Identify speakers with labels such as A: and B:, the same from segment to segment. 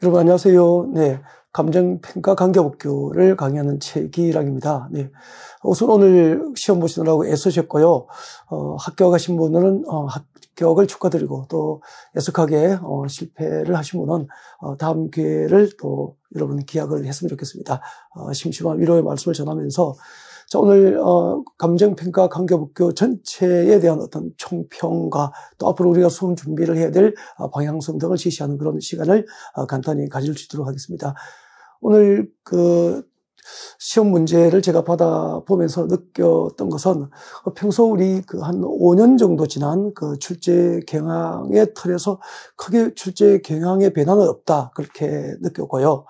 A: 여러분 안녕하세요. 네, 감정평가 관계법규를 강의하는 최기랑입니다. 네, 우선 오늘 시험 보시느라고 애쓰셨고요. 합격하신 분들은 합격을 축하드리고 또 애석하게 실패를 하신 분은 다음 기회를 또 여러분 기약을 했으면 좋겠습니다. 심심한 위로의 말씀을 전하면서 자, 오늘 감정평가 관계법규 전체에 대한 어떤 총평과 또 앞으로 우리가 수험 준비를 해야 될 방향성 등을 제시하는 그런 시간을 간단히 가질 수 있도록 하겠습니다. 오늘 그 시험 문제를 제가 받아보면서 느꼈던 것은 평소 우리 그 한 5년 정도 지난 그 출제 경향의 틀에서 크게 출제 경향의 변화는 없다 그렇게 느꼈고요.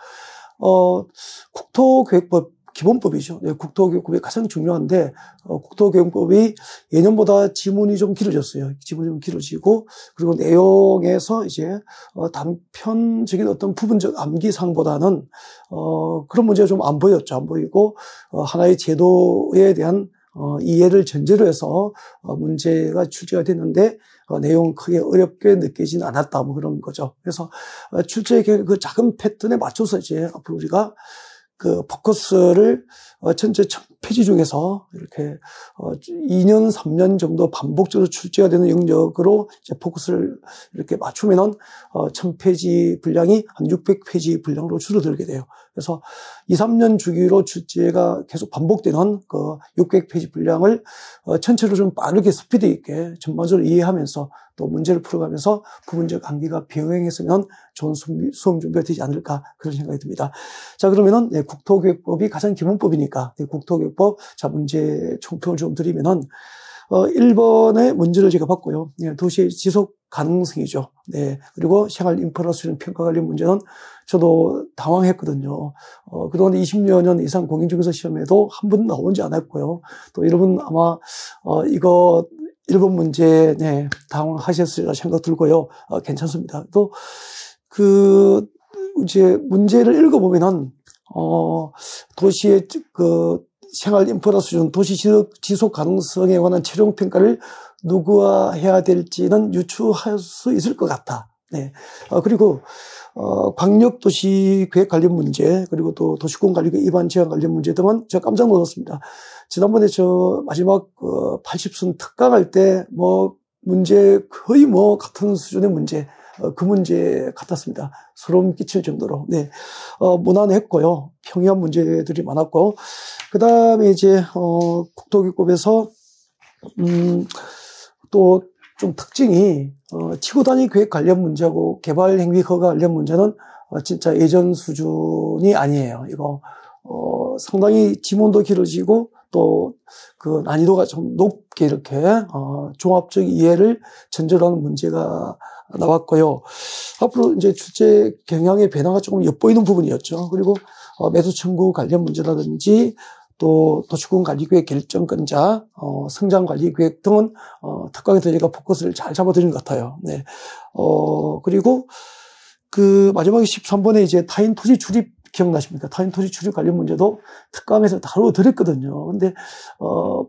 A: 국토교육법 기본법이죠. 네, 국토교육법이 가장 중요한데 국토교육법이 예년보다 지문이 좀 길어졌어요. 지문이 좀 길어지고 그리고 내용에서 이제 단편적인 어떤 부분적 암기사항보다는 그런 문제가 좀 안 보였죠. 안 보이고 하나의 제도에 대한 이해를 전제로 해서 문제가 출제가 됐는데 내용 크게 어렵게 느끼지는 않았다 뭐 그런 거죠. 그래서 출제의 그 작은 패턴에 맞춰서 이제 앞으로 우리가 그 포커스를 전체 1000페이지 중에서 이렇게 2년, 3년 정도 반복적으로 출제가 되는 영역으로 이제 포커스를 이렇게 맞추면은 1000페이지 분량이 한 600페이지 분량으로 줄어들게 돼요. 그래서 2, 3년 주기로 출제가 계속 반복되는 그 600페이지 분량을 전체로 좀 빠르게 스피드 있게 전반적으로 이해하면서 또 문제를 풀어가면서 부분적 암기가 병행했으면 좋은 수험 준비가 되지 않을까 그런 생각이 듭니다. 자, 그러면은 네, 국토교육법이 가장 기본법이니까 네, 국토교육법 자 문제 총평을 좀 드리면은 1번의 문제를 제가 봤고요. 네, 도시의 지속 가능성이죠. 네, 그리고 생활 인프라 수준 평가 관련 문제는 저도 당황했거든요. 그동안 20여 년 이상 공인중개사 시험에도 한 번 나오지 않았고요. 또 여러분 아마 이거 1번 문제, 네, 당황하셨으리라 생각 들고요. 괜찮습니다. 또, 이제 문제를 읽어보면은, 도시의 그 생활 인프라 수준, 도시 지속 가능성에 관한 최종 평가를 누구와 해야 될지는 유추할 수 있을 것 같아. 네. 그리고, 광역도시 계획 관련 문제, 그리고 또 도시권 관리계 위반 제한 관련 문제 등은 제가 깜짝 놀랐습니다. 지난번에 저 마지막 80선 특강할 때 뭐 문제 거의 뭐 같은 수준의 문제, 그 문제 같았습니다. 소름 끼칠 정도로. 네. 무난했고요. 평이한 문제들이 많았고, 그 다음에 이제, 국토교육법에서, 또 좀 특징이, 지구단위 계획 관련 문제하고 개발 행위 허가 관련 문제는 진짜 예전 수준이 아니에요. 이거, 상당히 지문도 길어지고 또 그 난이도가 좀 높게 이렇게, 종합적 이해를 전제로 하는 문제가 나왔고요. 앞으로 이제 출제 경향의 변화가 조금 엿보이는 부분이었죠. 그리고, 매수 청구 관련 문제라든지 또 도시군 관리계획 결정권자, 성장관리계획 등은 특강에서 저희가 포커스를 잘 잡아드린 것 같아요. 네. 그리고 그 마지막에 13번에 이제 타인 토지 출입 기억나십니까? 타인 토지 출입 관련 문제도 특강에서 다뤄드렸거든요. 근데,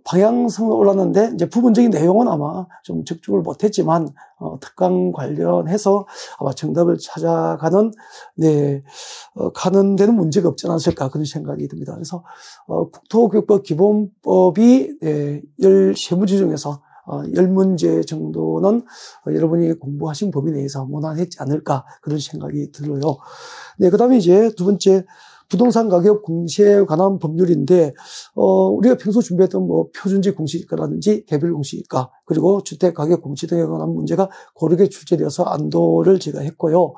A: 방향성은 올랐는데, 이제 부분적인 내용은 아마 좀 적중을 못했지만, 특강 관련해서 아마 정답을 찾아가는, 네, 가는 데는 문제가 없지 않았을까, 그런 생각이 듭니다. 그래서, 국토교육법 기본법이, 13문제 중에서 10문제 정도는 여러분이 공부하신 범위 내에서 무난했지 않을까 그런 생각이 들어요. 네, 그 다음에 이제 두 번째 부동산 가격 공시에 관한 법률인데 우리가 평소 준비했던 뭐 표준지 공시가라든지 개별 공시가 그리고 주택 가격 공시 등에 관한 문제가 고르게 출제되어서 안도를 제가 했고요.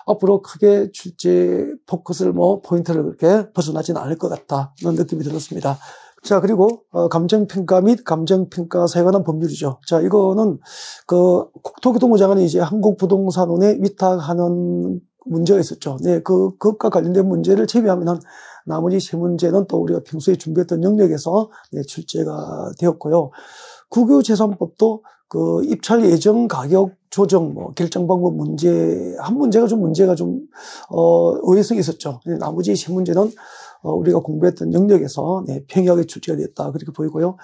A: 앞으로 크게 출제 포커스를 뭐 포인트를 그렇게 벗어나지는 않을 것 같다는 느낌이 들었습니다. 자, 그리고, 감정평가 및 감정평가사에 관한 법률이죠. 자, 이거는, 국토교통부 장관이 이제 한국부동산원에 위탁하는 문제가 있었죠. 네, 그것과 관련된 문제를 제외하면 나머지 세 문제는 또 우리가 평소에 준비했던 영역에서 네, 출제가 되었고요. 국유재산법도 입찰 예정 가격 조정, 결정 방법 문제, 한 문제가 좀 의외성이 있었죠. 네, 나머지 세 문제는 우리가 공부했던 영역에서 네, 평이하게 출제가 됐다. 그렇게 보이고요.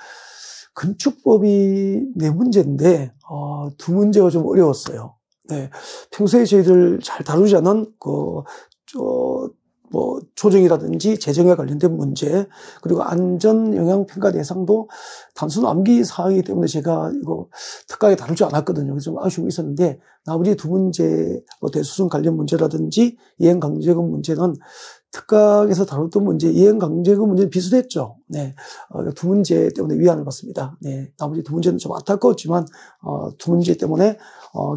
A: 건축법이 네 문제인데, 두 문제가 좀 어려웠어요. 네. 평소에 저희들 잘 다루지 않은 조정이라든지 재정에 관련된 문제, 그리고 안전 영향 평가 대상도 단순 암기 사항이기 때문에 제가 이거 특강에 다루지 않았거든요. 그래서 좀 아쉬움이 있었는데, 나머지 두 문제, 대수증 관련 문제라든지 이행 강제금 문제는 특강에서 다뤘던 문제, 이행 강제금 문제는 비슷했죠. 네. 두 문제 때문에 위안을 받습니다. 네. 나머지 두 문제는 좀 안타까웠지만, 두 문제 때문에,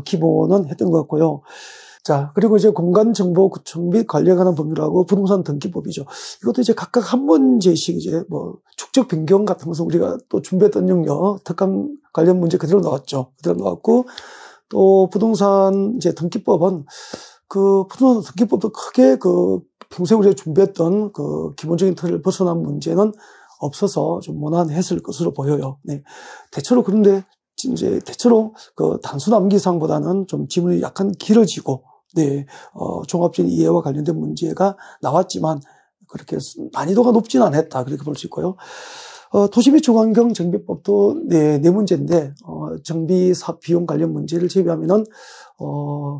A: 기본은 했던 것 같고요. 자, 그리고 이제 공간정보 구축 및 관리에 관한 법률하고 부동산 등기법이죠. 이것도 이제 각각 한 문제씩 이제 축적 변경 같은 것을 우리가 또 준비했던 영역, 특강 관련 문제 그대로 나왔죠. 그대로 나왔고, 또 부동산 이제 등기법은 부동산 등기법도 크게 평소에 우리가 준비했던 기본적인 틀을 벗어난 문제는 없어서 좀 무난했을 것으로 보여요. 네. 그런데 대체로 단순 암기사항보다는 좀 지문이 약간 길어지고, 네, 종합적인 이해와 관련된 문제가 나왔지만, 그렇게 난이도가 높지는 않았다. 그렇게 볼 수 있고요. 도시 및 주거환경 정비법도 네 문제인데, 정비 사업 비용 관련 문제를 제외하면은,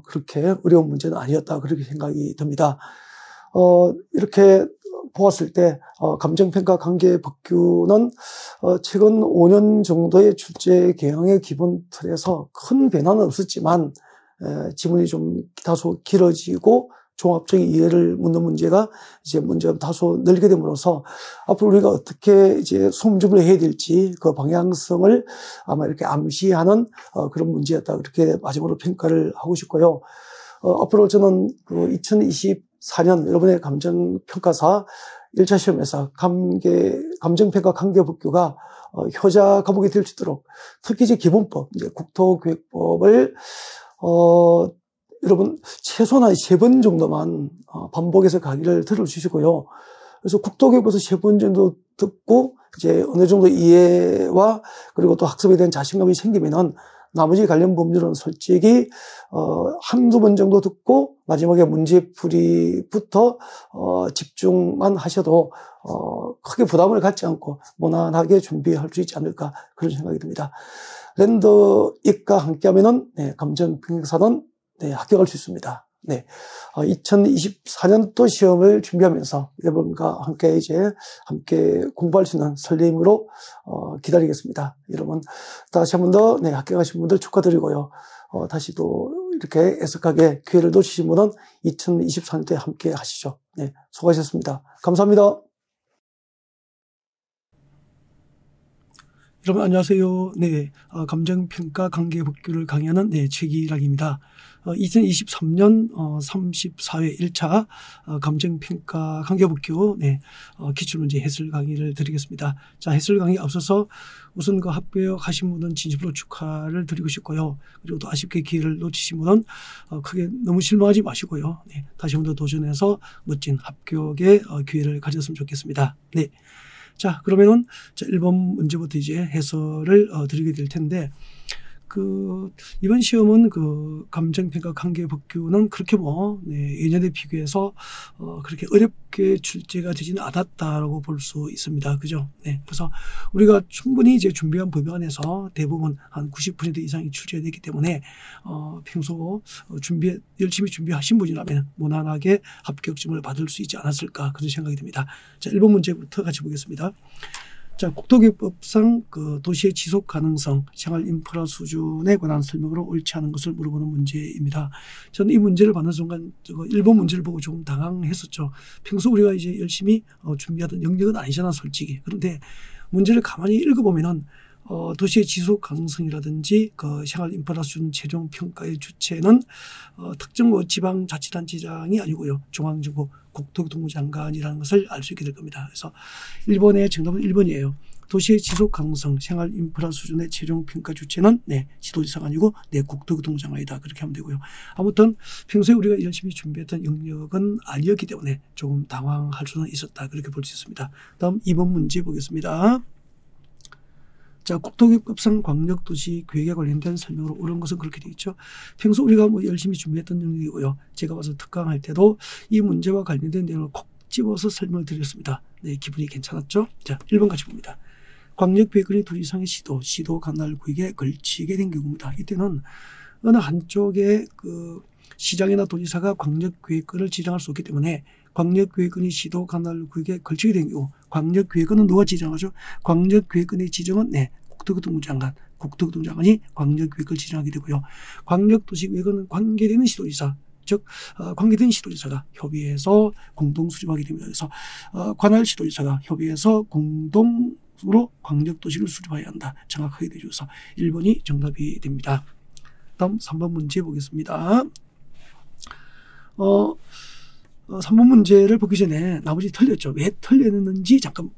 A: 그렇게 어려운 문제는 아니었다. 그렇게 생각이 듭니다. 이렇게 보았을 때, 감정평가 관계 법규는, 최근 5년 정도의 출제 개형의 기본 틀에서 큰 변화는 없었지만, 지문이 좀 다소 길어지고, 종합적인 이해를 묻는 문제가 이제 다소 늘게 됨으로써 앞으로 우리가 어떻게 이제 소문집을 해야 될지 그 방향성을 아마 이렇게 암시하는 그런 문제였다. 그렇게 마지막으로 평가를 하고 싶고요. 앞으로 저는 2024년 여러분의 감정평가사 1차 시험에서 감정평가 관계법규가 효자 과목이 될 수 있도록 특히 이제 기본법, 이제 국토교육법을 여러분 최소한 3번 정도만 반복해서 강의를 들어주시고요. 그래서 국토교육에서 3번 정도 듣고 이제 어느 정도 이해와 그리고 또 학습에 대한 자신감이 생기면은 나머지 관련 법률은 솔직히 한두 번 정도 듣고 마지막에 문제풀이부터 집중만 하셔도 크게 부담을 갖지 않고 무난하게 준비할 수 있지 않을까 그런 생각이 듭니다. 랜더익과 함께하면은 감정평가사는 합격할 수 있습니다. 네. 2024년도 시험을 준비하면서 여러분과 함께 함께 공부할 수 있는 설렘으로 기다리겠습니다. 여러분, 다시 한 번 더, 합격하신 분들 축하드리고요. 다시 또 이렇게 애석하게 기회를 놓치신 분은 2024년도에 함께 하시죠. 네. 수고하셨습니다. 감사합니다. 여러분 안녕하세요. 네, 감정평가 관계법규를 강의하는 최기락입니다. 2023년 34회 1차 감정평가 관계법규 기출문제 해설 강의를 드리겠습니다. 자, 해설 강의 앞서서 우선 합격하신 분은 진심으로 축하를 드리고 싶고요. 그리고 또 아쉽게 기회를 놓치신 분은 크게 너무 실망하지 마시고요. 다시 한 번 더 도전해서 멋진 합격의 기회를 가졌으면 좋겠습니다. 네. 자, 그러면은 1번 문제부터 이제 해설을 드리게 될 텐데, 이번 시험은 감정평가 관계법규는 그렇게 예년에 비교해서 그렇게 어렵게 출제가 되지는 않았다라고 볼 수 있습니다. 그죠? 네. 그래서 우리가 충분히 이제 준비한 범위 안에서 대부분 한 90% 이상이 출제되기 때문에 평소 열심히 준비하신 분이라면 무난하게 합격점을 받을 수 있지 않았을까 그런 생각이 듭니다. 자, 1번 문제부터 같이 보겠습니다. 자, 국토교육법상 도시의 지속 가능성, 생활 인프라 수준에 관한 설명으로 옳지 않은 것을 물어보는 문제입니다. 저는 이 문제를 받는 순간 1번 문제를 보고 조금 당황했었죠. 평소 우리가 이제 열심히 준비하던 영역은 아니잖아, 솔직히. 그런데 문제를 가만히 읽어보면은 도시의 지속 가능성이라든지 생활 인프라 수준 최종 평가의 주체는 특정 지방자치단체장이 아니고요. 중앙정부 국토교통부 장관이라는 것을 알 수 있게 될 겁니다. 그래서 1번의 정답은 1번이에요. 도시의 지속 가능성, 생활 인프라 수준의 최종 평가 주체는 지도지사가 아니고 국토교통부 장관이다. 그렇게 하면 되고요. 아무튼 평소에 우리가 열심히 준비했던 영역은 아니었기 때문에 조금 당황할 수는 있었다. 그렇게 볼 수 있습니다. 다음 2번 문제 보겠습니다. 자, 국토교육법상 광역도시 계획에 관련된 설명으로 옳은 것은 그렇게 되어 있죠. 평소 우리가 열심히 준비했던 영역이고요. 제가 와서 특강할 때도 이 문제와 관련된 내용을 콕 집어서 설명을 드렸습니다. 네, 기분이 괜찮았죠? 자, 1번 같이 봅니다. 광역계획권이 둘 이상의 시도 관할 구역에 걸치게 된 경우입니다. 이때는 어느 한쪽에 그 시장이나 도지사가 광역계획권을 지정할 수 없기 때문에 광역계획권이 시도 관할구역에 걸치게 된 경우 광역계획권은 누가 지정하죠? 광역계획권의 지정은 국토교통부 장관, 국토교통부 장관이 광역계획을 지정하게 되고요. 광역도시계획은 관계되는 시도지사, 즉 관계된 시도지사가 협의해서 공동 수립하게 됩니다. 그래서 관할 시도지사가 협의해서 공동으로 광역도시를 수립해야 한다. 정확하게 되죠. 그래서 1번이 정답이 됩니다. 다음 3번 문제 보겠습니다. 3번 문제를 보기 전에 나머지 틀렸죠. 왜 틀렸는지 잠깐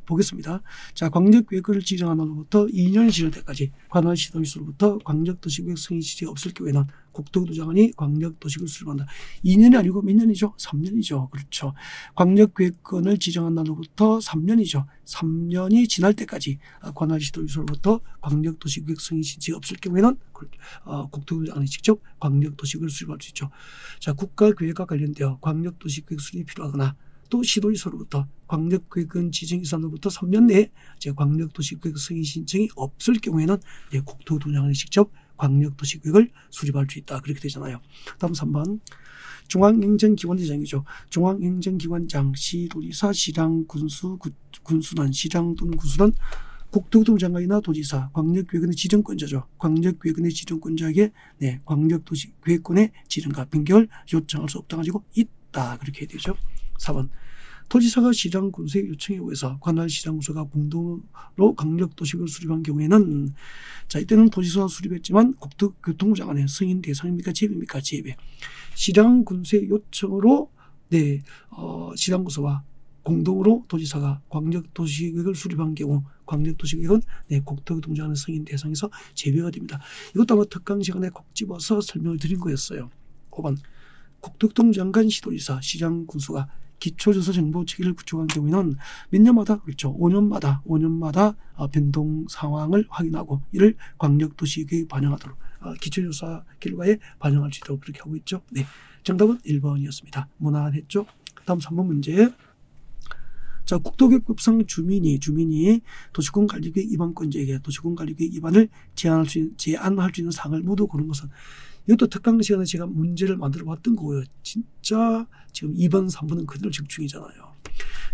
A: 보겠습니다. 자, 광역계획을 지정한 날로부터 2년 지날 때까지 관할 시도지사로부터 광역도시계획 승인 지시가 없을 경우에는 국토교통부 장관이 광역도시계획을 수립한다. 2년이 아니고 몇 년이죠? 3년이죠. 그렇죠. 광역계획권을 지정한 날로부터 3년이죠. 3년이 지날 때까지 관할 시도지사로부터 광역도시계획 승인 지시가 없을 경우에는 국토교통부 장관이 직접 광역도시계획을 수립할 수 있죠. 자, 국가계획과 관련되어 광역도시계획 수립이 필요하거나 또 시도지사로부터 광역계획권 지정 기간으로부터 3년 내에 광역도시계획 승인 신청이 없을 경우에는 국토교통부 장관이 직접 광역도시계획을 수립할 수 있다. 그렇게 되잖아요. 다음 3번. 중앙행정기관장이죠. 중앙행정기관장, 시도지사, 시장, 군수단, 시장 또는 군수단, 국토교통부 장관이나 도지사, 광역계획원의 지정권자죠. 광역계획원의 지정권자에게 광역도시계획권의 지정과 변경을 요청할 수 없다 가지고 있다. 그렇게 해야 되죠. 4번. 도지사가 시장 군수의 요청에 의해서 관할 시장 군수가 공동으로 광역도시계획을 수립한 경우에는 자, 이때는 도지사가 수립했지만 국토교통부 장관의 승인 대상입니까? 제외입니까? 제외. 시장 군수의 요청으로 시장 군수와 공동으로 도지사가 광역도시계획을 수립한 경우 광역도시계획은 국토교통부 장관의 승인 대상에서 제외가 됩니다. 이것도 아마 특강 시간에 꼭 집어서 설명을 드린 거였어요. 5번. 국토교통부 장관, 시도지사, 시장 군수가 기초조사 정보 체계를 구축한 경우에는 몇 년마다 그렇죠. 5년마다 변동 상황을 확인하고 이를 광역도시계획에 반영하도록 기초조사 결과에 반영할 수 있도록 그렇게 하고 있죠. 네, 정답은 1번이었습니다. 무난했죠. 다음 3번 문제. 자, 국토계획법상 주민이 도시군관리계획 위반권자에게 도시군관리계획 위반을 제한할 수 있는 사항을 모두 고른 것은 이것도 특강 시간에 제가 문제를 만들어 봤던 거고요. 진짜 지금 2번, 3번은 그대로 적중이잖아요.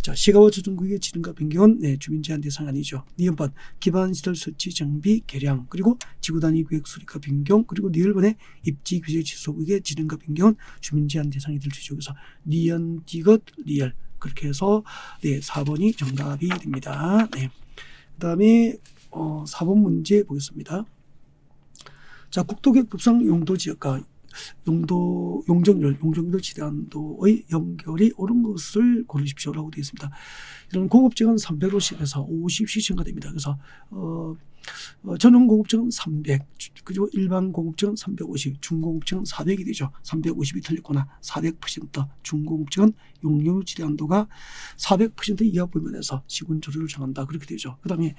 A: 자, 시가와 조정구역의 지정과 변경은 주민 제한 대상 아니죠. 니은번 기반시설 설치 정비 개량 그리고 지구단위 구역 수립과 변경 그리고 니을번의 입지 규제 취소구역의 지정과 변경은 주민 제한 대상이 될 수 있죠. 그래서 니은, 디귿, 리얼 그렇게 해서 4번이 정답이 됩니다. 그 다음에 4번 문제 보겠습니다. 자, 국토계획법상 용도지역과 용적률 지대한도의 연결이 옳은 것을 고르십시오라고 되어 있습니다. 이런 공업지역은 350에서 50씩 증가됩니다. 그래서 전용 공업지역은 300, 그리고 일반 공업지역은 350, 중공업지역은 400이 되죠. 350이 틀렸거나 400%, 중공업지역은 용적률 지대한도가 400% 이하 범위에서 시군 조례를 정한다. 그렇게 되죠. 그 다음에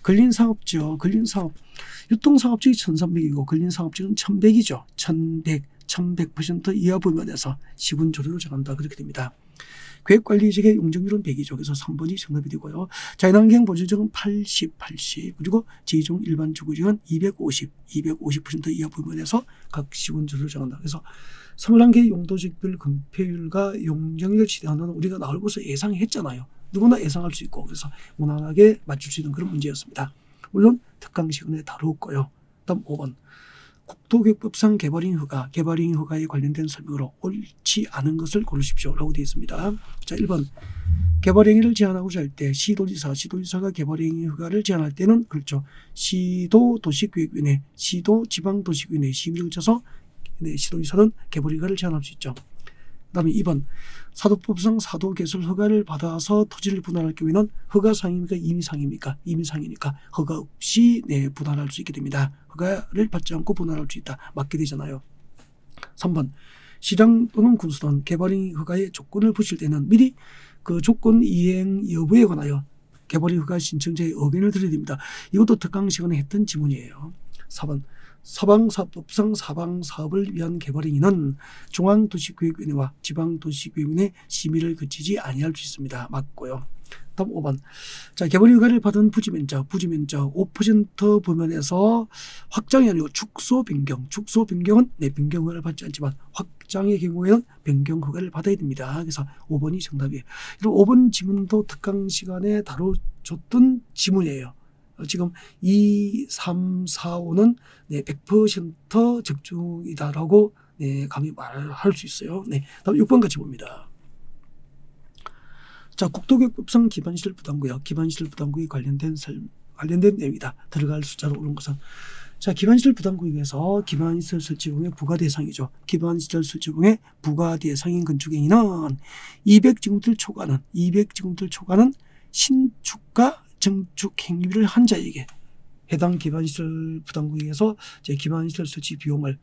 A: 근린상업지역, 유통상업지역이 1300이고 근린상업지역은 1100이죠. 1100% 이하 범위에서 시군 조례를 정한다. 그렇게 됩니다. 계획관리지역의 용적률은 100이죠. 그래서 3번이 정답이 되고요. 자연환경 보존지역은 80, 그리고 제2종 일반 주거지역은 250% 이하 범위에서 각 시군 조례를 정한다. 그래서 21개 용도지역별 건폐율과 용적률 지대한도는 우리가 나올 것을 예상했잖아요. 누구나 예상할 수 있고 그래서 무난하게 맞출 수 있는 그런 문제였습니다. 물론 특강 시간에 다루었고요. 다음 5번. 국토계획법상 개발행 허가에 관련된 설명으로 옳지 않은 것을 고르십시오라고 되어 있습니다. 자, 1번 개발행위를 제한하고자 할 때 시도지사가 개발행위 허가를 제한할 때는 그렇죠. 시도도시계획위원회, 시도지방도시계획위원회 심의를 거쳐서 시도지사는 개발허가를 제한할 수 있죠. 그 다음에 2번 사도법상 사도개설 허가를 받아서 토지를 분할할 경우에는 허가상입니까? 임의상이니까 허가 없이 분할할 수 있게 됩니다. 허가를 받지 않고 분할할 수 있다. 맞게 되잖아요. 3번 시장 또는 군수단 개발행 허가의 조건을 붙일 때는 미리 그 조건 이행 여부에 관하여 개발행 허가 신청자의 의견을 드려야 됩니다. 이것도 특강 시간에 했던 지문이에요. 4번 서방사업법상 사방사업을 위한 개발행위는 중앙도시계획위원회와 지방도시계획위원회 심의를 거치지 아니할 수 있습니다. 맞고요. 다음 5번. 자, 개발 허가를 받은 부지 면적 5% 범위에서 확장이 아니고 축소 변경은 네, 변경 허가를 받지 않지만 확장의 경우에는 변경 허가를 받아야 됩니다. 그래서 5번이 정답이에요. 그리고 5번 지문도 특강 시간에 다뤄줬던 지문이에요. 지금 2, 3, 4, 5는 네, 100% 적중이다라고 네, 감히 말할 수 있어요. 네, 다음 6번 같이 봅니다. 자, 국토교육법상 기반시설 부담구역, 기반시설 부담구역에 관련된 내용이다. 들어갈 숫자로 오른 것은. 자, 기반시설 부담구역에서 기반시설 설치공의 부과 대상이죠. 기반시설 설치공의 부과 대상인 건축행위는 200제곱미터 초과는 신축과 증축 행위를 한 자에게 해당 기반시설 부담구역에서 기반시설 설치 비용을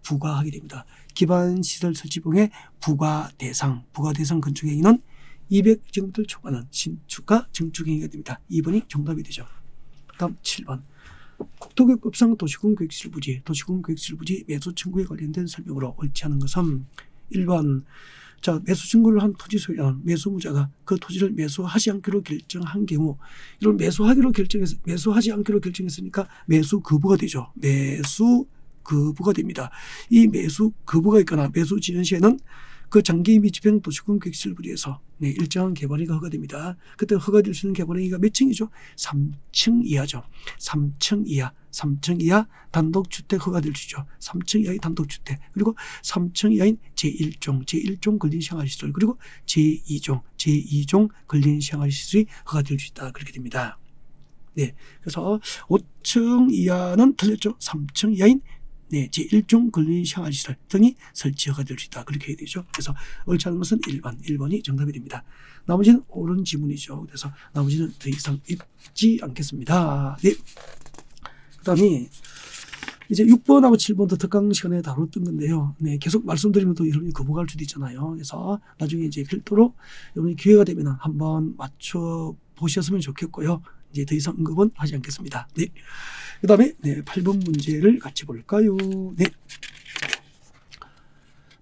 A: 부과하게 됩니다. 기반시설 설치 비용의 부과 대상 건축행위는 200제곱미터 초과는 신축과 증축 행위가 됩니다. 2번이 정답이 되죠. 다음 7번. 국토교육법상 도시군계획시설 부지 매수 청구에 관련된 설명으로 옳지 않은 것은 1번. 자, 매수 청구를 한 토지 소유자는 매수무자가 그 토지를 매수하지 않기로 결정한 경우, 이런 매수하지 않기로 결정했으니까 매수 거부가 되죠. 매수 거부가 됩니다. 이 매수 거부가 있거나 매수 지연 시에는 그 장기 미집행 도시군 계획시설 부지에서 네, 일정한 개발행위가 허가됩니다. 그때 허가될 수 있는 개발행위가 몇 층이죠? 3층 이하죠. 3층 이하 단독주택 허가될 수 있죠. 3층 이하의 단독주택, 그리고 3층 이하인 제1종 근린생활시설, 그리고 제2종 근린생활시설이 허가될 수 있다. 그렇게 됩니다. 네, 그래서 5층 이하는 틀렸죠. 3층 이하인 네, 제1종 근린생활시설 등이 설치 허가될 수 있다. 그렇게 해야 되죠. 그래서 옳지 않은 것은 1번이 정답이 됩니다. 나머지는 옳은 지문이죠. 그래서 나머지는 더 이상 읽지 않겠습니다. 네. 그 다음에 이제 6번하고 7번도 특강 시간에 다뤘던 건데요. 네, 계속 말씀드리면 또 여러분이 거부할 수도 있잖아요. 그래서 나중에 이제 별도로 여러분이 기회가 되면 한번 맞춰 보셨으면 좋겠고요. 이제 더 이상 언급은 하지 않겠습니다. 네. 그 다음에 네, 8번 문제를 같이 볼까요? 네.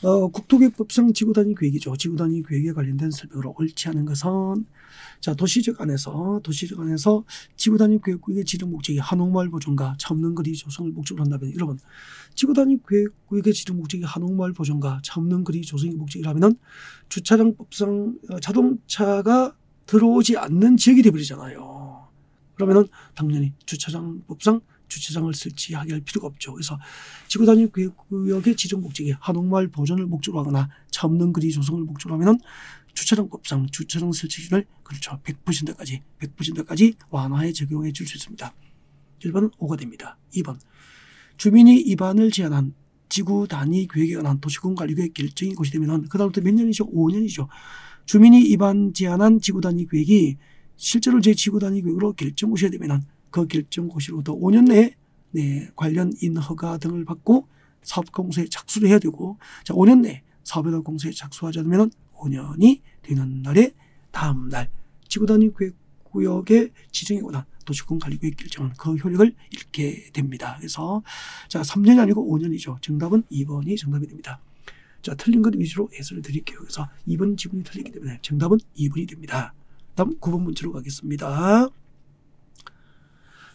A: 국토교육법상 지구단위 계획이죠. 지구단위 계획에 관련된 설명으로 옳지 않은 것은, 자, 도시적 안에서 지구단위 계획구역의 지정 목적이 한옥마을 보존과 차없는 거리 조성을 목적으로 한다면, 여러분, 지구단위 계획구역의 지정 목적이 한옥마을 보존과 차없는 거리 조성이 목적이라면은 주차장법상 자동차가 들어오지 않는 지역이 되어버리잖아요. 그러면은 당연히 주차장법상 주차장을 설치하게 할 필요가 없죠. 그래서 지구단위 계획구역의 지정 목적이 한옥마을 보존을 목적으로 하거나 차 없는 거리 조성을 목적으로 하면은 주차장법상 주차장 설치 기준을 그렇죠. 100%까지 완화해 적용해 줄 수 있습니다. 1번은 5가 됩니다. 2번. 주민이 입안을 제한한 지구단위 계획에 관한 도시군관리계획 결정이 고시되면은 그다음부터 몇 년이죠? 5년이죠. 주민이 입안 제한한 지구단위 계획이 실제로 제 지구단위 계획으로 결정 고시가 되면은 그 결정 고시로부터 5년 내에 네, 관련 인허가 등을 받고 사업가 공사에 착수를 해야 되고, 자, 5년 내에 사업에다 공사에 착수하지 않으면 5년이 되는 날에 다음 날 지구단위 계획구역의 지정에 관한 도시군 관리계획 결정은 그 효력을 잃게 됩니다. 그래서 자, 3년이 아니고 5년이죠. 정답은 2번이 정답이 됩니다. 자, 틀린 것 위주로 해설을 드릴게요. 그래서 2번 지문이 틀리기 때문에 정답은 2번이 됩니다. 다음 9번 문제로 가겠습니다.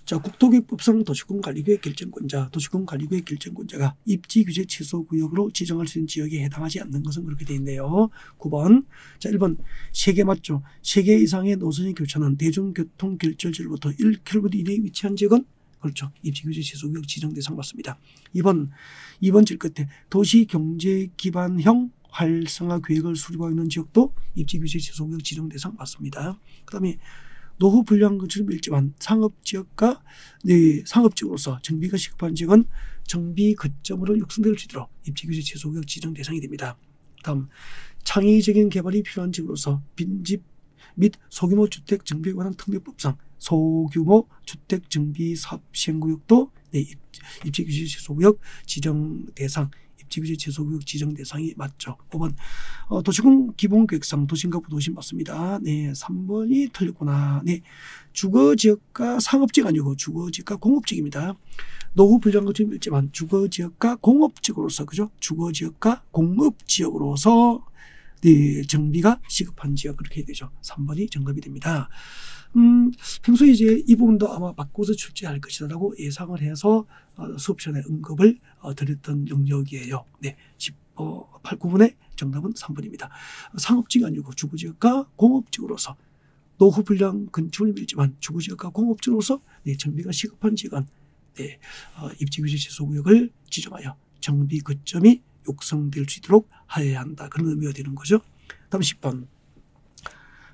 A: 자, 국토교육법상 도시군관리계획 결정권자가 입지규제 취소구역으로 지정할 수 있는 지역에 해당하지 않는 것은 그렇게 되어 있네요. 9번. 자, 1번. 3개 맞죠? 3개 이상의 노선이 교차하는 대중교통 결절지로부터 1km 이내에 위치한 지역은 그렇죠. 입지규제 취소구역 지정 대상 맞습니다. 2번 질 끝에 도시경제기반형 활성화 계획을 수립하고 있는 지역도 입지규제 취소구역 지정 대상 맞습니다. 그 다음에 노후 불량 건축을 밀집한 상업지역과 네, 상업지역으로서 정비가 시급한 지역은 정비 거점으로 육성될 수 있도록 입지규제 취소구역 지정 대상이 됩니다. 다음, 창의적인 개발이 필요한 지역으로서 빈집 및 소규모 주택 정비에 관한 특례법상 소규모 주택 정비 사업 시행구역도 네, 입지규제 취소구역 지정 대상, 입지규제 취소구역 지정 대상이 맞죠. 5번. 도시군 기본계획상 도심과 부도심 맞습니다. 네, 3번이 틀렸구나. 네, 주거지역과 상업지역 아니고 주거지역과 공업지역입니다. 노후 불량건축이 밀집한 주거지역과 공업지역으로서, 그죠? 주거지역과 공업지역으로서 네, 정비가 시급한 지역 그렇게 되죠. 3번이 정답이 됩니다. 평소에 이제 이 부분도 아마 바꿔서 출제할 것이라고 예상을 해서 수업 시간에 언급을 드렸던 영역이에요. 네, 8, 9번의 정답은 3번입니다. 상업지가 아니고 주거지역과 공업지구로서 노후 불량 건축을 밀지만 주거지역과 공업지구로서 네, 정비가 시급한 지역은 네, 입지규제 취소구역을 지정하여 정비 거점이 육성될 수 있도록 하여야 한다. 그런 의미가 되는 거죠. 다음 10번.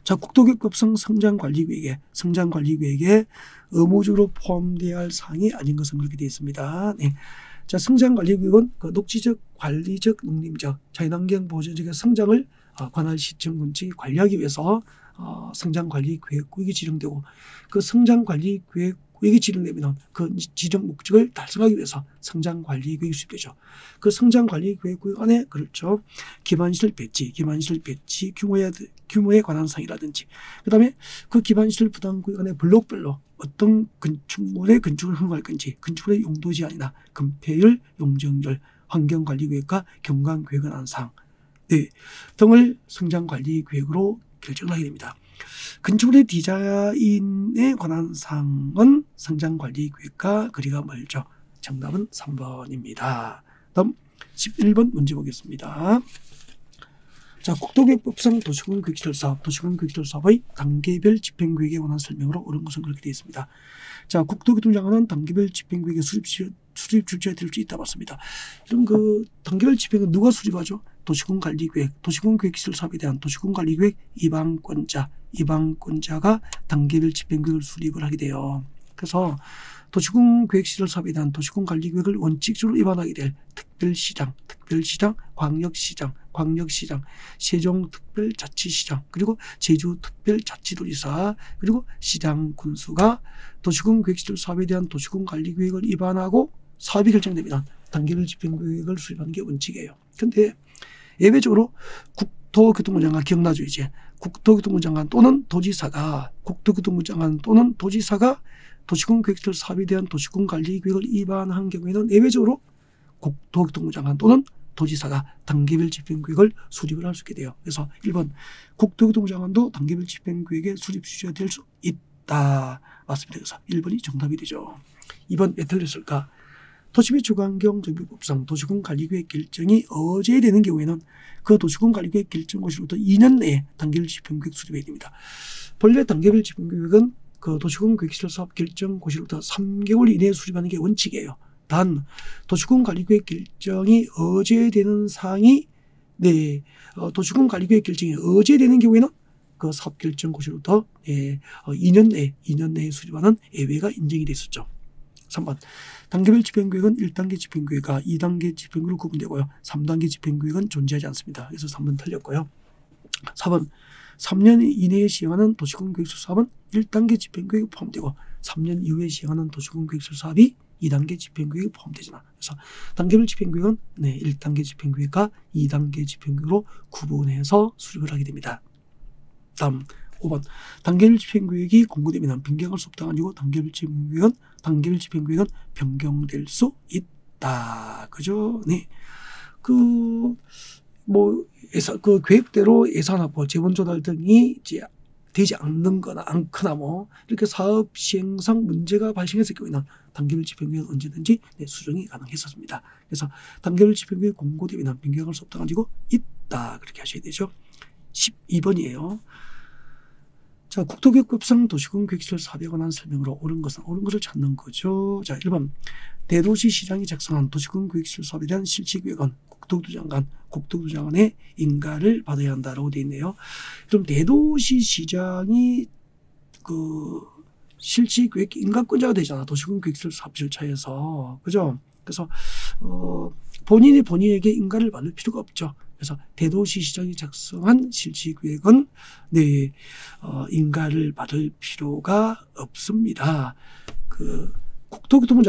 A: 자, 국토교육법상 성장관리계획에 의무적으로 포함되어야 할 사항이 아닌 것은 그렇게 되어 있습니다. 네. 자, 성장관리계획은 그 녹지적, 관리적, 농림적, 자연환경 보존적인 성장을 관할 시청 군축이 관리하기 위해서 성장관리계획구역이 지정되고 그 성장관리계획구역이 지정되면 그 지정 목적을 달성하기 위해서 성장관리계획이 수립되죠. 그 성장관리계획구역 안에 그렇죠. 기반시설 배치 규모에 관한 사항이라든지 그다음에 그 기반시설 부담구역 안에 블록별로 어떤 건축물의 건축을 허용할 건지 건축물의 용도 제한이나 건폐율, 용적률, 환경관리계획과 경관계획에 관한 사항 네, 등을 성장관리계획으로 결정하게 됩니다. 건축물의 디자인에 관한 사항은 성장관리계획과 거리가 멀죠. 정답은 3번입니다. 다음 11번 문제 보겠습니다. 자, 국토교육법상 도시군계획시설 사업의 단계별 집행계획에 관한 설명으로 옳은 것은 그렇게 되어 있습니다. 자, 국토교통장관은 단계별 집행계획의 수립 출제가 될 수 있다 맞습니다. 이런 그 단계별 집행은 누가 수립하죠? 도시군관리계획, 도시군계획시설 사업에 대한 도시군관리계획 이방권자가 단계별 집행계획을 수립을 하게 돼요. 그래서 도시군계획시설 사업에 대한 도시군관리계획을 원칙적으로 위반하게 될 특별시장, 광역시장, 세종특별자치시장, 그리고 제주특별자치도지사, 그리고 시장 군수가 도시군계획시설 사업에 대한 도시군관리계획을 위반하고 사업이 결정되면 단계별 집행계획을 수립하는 게 원칙이에요. 그런데 예외적으로 국토교통부 장관 기억나죠 이제 국토교통부 장관 또는 도지사가 도시군계획시설 사업에 대한 도시군관리계획을 위반한 경우에는 예외적으로 국토교통부 장관 또는 도지사가 단계별 집행계획을 수립을 할 수 있게 돼요. 그래서 1번 국토교통부 장관도 단계별 집행계획에 수립 수주가 될 수 있다. 맞습니다. 그래서 1번이 정답이 되죠. 2번 왜 틀렸을까? 도시및 주거환경정비법상 도시군관리계획 결정이 어제되는 경우에는 그 도시군관리계획 결정고시로부터 2년 내에 단계별 집행계획 수립해야 됩니다. 본래 단계별 집행계획은 그 도시군계획시설 사업 결정고시로부터 3개월 이내에 수립하는 게 원칙이에요. 단 도시군관리계획 결정이 어제되는 사항이 도시군관리계획 결정이 어제되는 경우에는 그 사업 결정고시로부터 2년 내에 수립하는 예외가 인정이 됐었죠. 3번 단계별 집행계획은 1단계 집행계획과 2단계 집행계획으로 구분되고요. 3단계 집행계획은 존재하지 않습니다. 그래서 3번 틀렸고요. 4번 3년 이내에 시행하는 도시군계획시설 사업은 1단계 집행계획에 포함되고 3년 이후에 시행하는 도시군계획시설 사업이 2단계 집행계획에 포함되잖아. 그래서 단계별 집행계획은 1단계 집행계획과 2단계 집행계획으로 구분해서 수립을 하게 됩니다. 다음 5번 단계별 집행계획이 공고되면 변경할 수 없다가 아니고 단계별 집행계획은 변경될 수 있다. 그죠? 네. 그 계획대로 예산 확보, 재원 조달 등이 이제 되지 않거나 이렇게 사업 시행상 문제가 발생했을 경우에는 단계별 집행계획은 언제든지 수정이 가능했었습니다. 그래서 단계별 집행계획 공고되면 변경할 수 없다가 아니고 있다. 그렇게 하셔야 되죠. 12번이에요. 자, 국토교육법상 도시군계획시설 사업에 관한 설명으로 옳은 것을 찾는 거죠. 자, 1번 대도시시장이 작성한 도시군계획시설 사업에 대한 실시계획은 국토교통부 장관의 인가를 받아야 한다라고 되어 있네요. 그럼 대도시시장이 그 실시계획 인가권자가 되잖아. 도시군계획시설 사업 절차에서. 그죠? 그래서 본인에게 인가를 받을 필요가 없죠. 그래서 대도시시장이 작성한 실시계획은 인가를 받을 필요가 없습니다. 그 국토교통부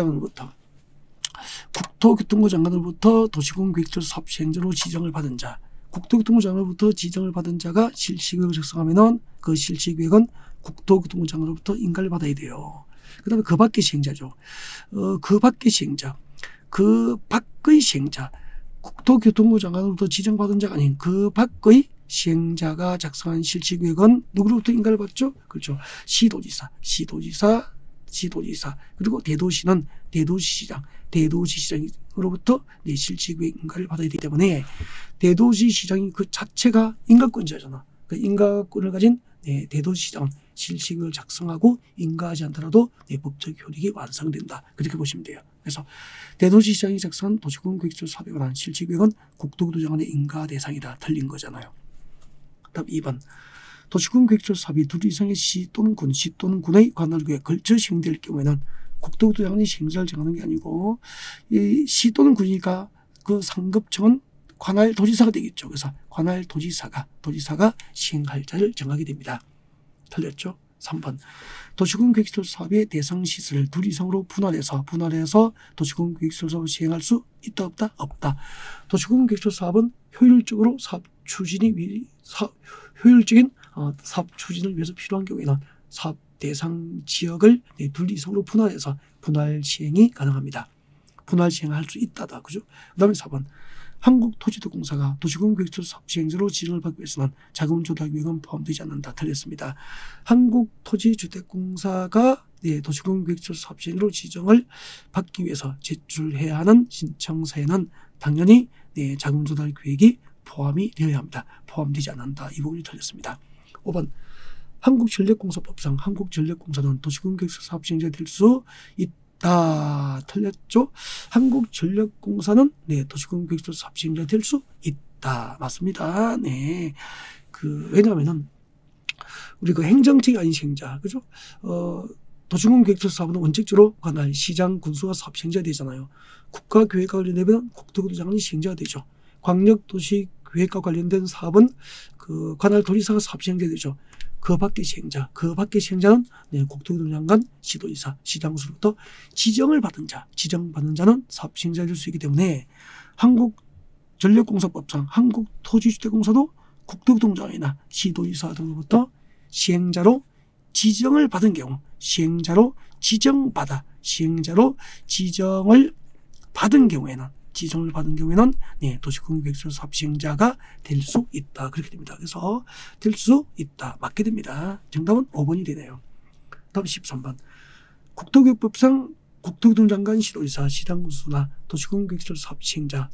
A: 장관으로부터 도시군계획시설 사업 시행자로 지정을 받은 자, 국토교통부 장관으로부터 지정을 받은 자가 실시계획을 작성하면은 그 실시계획은 국토교통부 장관으로부터 인가를 받아야 돼요. 그 다음에 그 밖의 시행자죠. 그 밖의 시행자, 국토교통부 장관으로부터 지정받은 자가 아닌 그 밖의 시행자가 작성한 실시계획은 누구로부터 인가를 받죠? 그렇죠. 시도지사, 그리고 대도시는 대도시시장, 대도시시장으로부터 실시계획 인가를 받아야 되기 때문에 대도시시장이 그 자체가 인가권자잖아. 그 인가권을 가진 대도시시장 실시계획을 작성하고 인가하지 않더라도 법적 효력이 완성된다. 그렇게 보시면 돼요. 그래서 대도시시장이 작성한 도시군 계획설 사업에 관한 실시계획은 국토교토부 장관의 인가 대상이다. 틀린 거잖아요. 다음 2번. 도시군 계획설 사업이 둘 이상의 시 또는 군, 시 또는 군의 관할구에 걸쳐 시행될 경우에는 국토교토부 장관이 시행자를 정하는 게 아니고 이 시 또는 군이니까 그 상급청은 관할 도지사가 되겠죠. 그래서 관할 도지사가 시행할 자를 정하게 됩니다. 틀렸죠? 3번. 도시군 계획설 사업의 대상 시설을 둘 이상으로 분할해서 도시군 계획설 사업을 시행할 수 있다 없다? 없다. 도시군 계획설 사업은 효율적으로 효율적인 사업 추진을 위해서 필요한 경우에는 사업 대상 지역을 둘 이상으로 분할해서 분할 시행이 가능합니다. 분할 시행할 수 있다다. 그죠? 그 다음에 4번. 한국토지도공사가 도시군 계획설 사업 시행자로 지정을 받기 위해서는 자금 조달 계획은 포함되지 않는다. 틀렸습니다. 한국토지주택공사가 도시군 계획설 사업 시행자로 지정을 받기 위해서 제출해야 하는 신청서에는 당연히 자금 조달 계획이 포함이 되어야 합니다. 포함되지 않는다. 이 부분이 틀렸습니다. 5번. 한국전력공사법상 한국전력공사는 도시군 계획설 사업 시행자가 될 수 있다. 틀렸죠? 한국전력공사는 도시군 계획설 사업 시행자가 될 수 있다. 맞습니다. 왜냐하면은 우리 그 행정직이 아닌 시행자, 그죠? 도시군 계획설 사업은 원칙적으로 관할 시장, 군수가 사업 시행자가 되잖아요. 국가계획과 관련되면 국토교토부 장관이 시행자가 되죠. 광역도시계획과 관련된 사업은 그 관할 도지사가 사업 시행자가 되죠. 그 밖의 시행자는 국토교토부 장관, 시도지사, 시장군수로부터 지정을 받은 자는 사업 시행자가 될 수 있기 때문에 한국전력공사법상 한국토지주택공사도 국토교토부 장관이나 시도지사 등으로부터 시행자로 지정을 받은 경우, 시행자로 지정을 받은 경우에는 도시군 계획설 사업 시행자가 될 수 있다. 그렇게 됩니다. 그래서 될 수 있다. 맞게 됩니다. 정답은 5번이 되네요. 다음 13번. 국토교육법상 국토교토부 장관, 시도지사, 시장군수나 도시군 계획설 사업 시행자가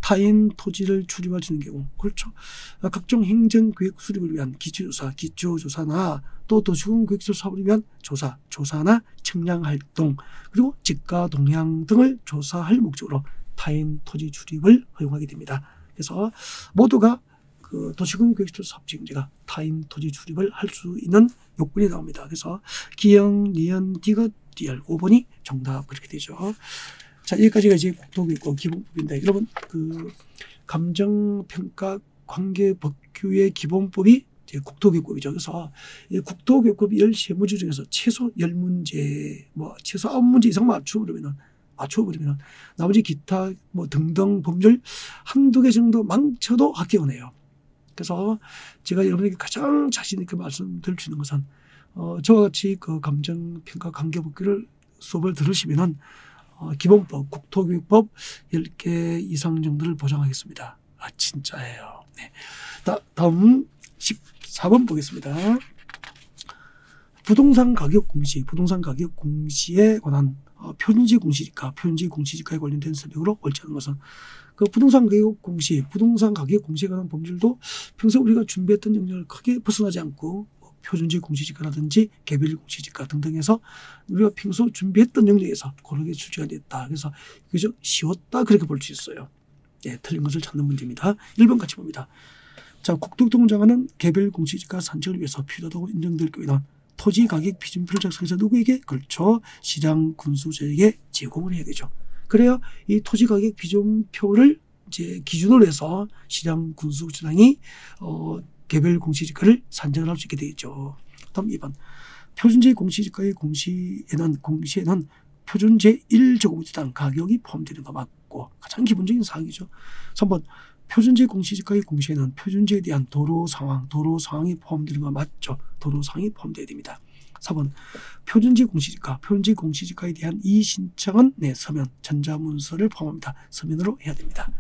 A: 타인 토지를 출입할 수 있는 경우, 그렇죠. 각종 행정계획 수립을 위한 기초조사나 또 도시군 계획설 사업을 위한 조사나 측량활동, 그리고 직가 동향 등을 조사할 목적으로 타인 토지 출입을 허용하게 됩니다. 그래서 모두가 그 도시군 계획설 사업 시행자가 타인 토지 출입을 할 수 있는 요건이 나옵니다. 그래서 기역, 니은, 디귿, 리얼 5번이 정답. 그렇게 되죠. 자, 여기까지가 이제 국토교육법 기본법인데, 여러분 그 감정평가 관계법규의 기본법이 이제 국토교육법이죠. 그래서 이 국토교육법 13문제 중에서 최소 10문제, 최소 9문제 이상 맞춰버리면은 나머지 기타 등등 법률 한두 개 정도 망쳐도 합격을 해요. 그래서 제가 여러분에게 가장 자신 있게 말씀드릴 수 있는 것은 저와 같이 그 감정평가 관계법규를 수업을 들으시면은 기본법, 국토교육법 10개 이상 정도를 보장하겠습니다. 진짜예요. 네. 다음 14번 보겠습니다. 부동산 가격 공시에 관한 표준지 공시지가에 관련된 설명으로 옳지 않은 것은 그 부동산 가격 공시에 관한 법률도 평소 우리가 준비했던 영역을 크게 벗어나지 않고 표준지 공시지가라든지 개별 공시지가 등등해서 우리가 평소 준비했던 영역에서 고르게 출제가 됐다. 그래서 그저 쉬웠다 그렇게 볼 수 있어요. 틀린 것을 찾는 문제입니다. 1번 같이 봅니다. 자, 국토교토부 장관은 개별 공시지가 산책을 위해서 필요하다고 인정될 경우에는 토지 가격 기준표를 작성해서 누구에게? 그렇죠. 시장 군수자에게 제공을 해야 되죠. 그래야 이 토지 가격 기준표를 이제 기준으로 해서 시장 군수자장이 개별 공시지가를 산정을 할 수 있게 되겠죠. 다음 2번. 표준제 공시지가의 공시에는 표준 제1제곱미터당 가격이 포함되는 거 맞고 가장 기본적인 사항이죠. 3번. 표준제 공시지가의 공시에는 표준제에 대한 도로 상황이 포함되는 거 맞죠. 도로 상황이 포함되어야 됩니다. 4번. 표준제 공시지가에 대한 이의 신청은 서면, 전자문서를 포함합니다. 서면으로 해야 됩니다.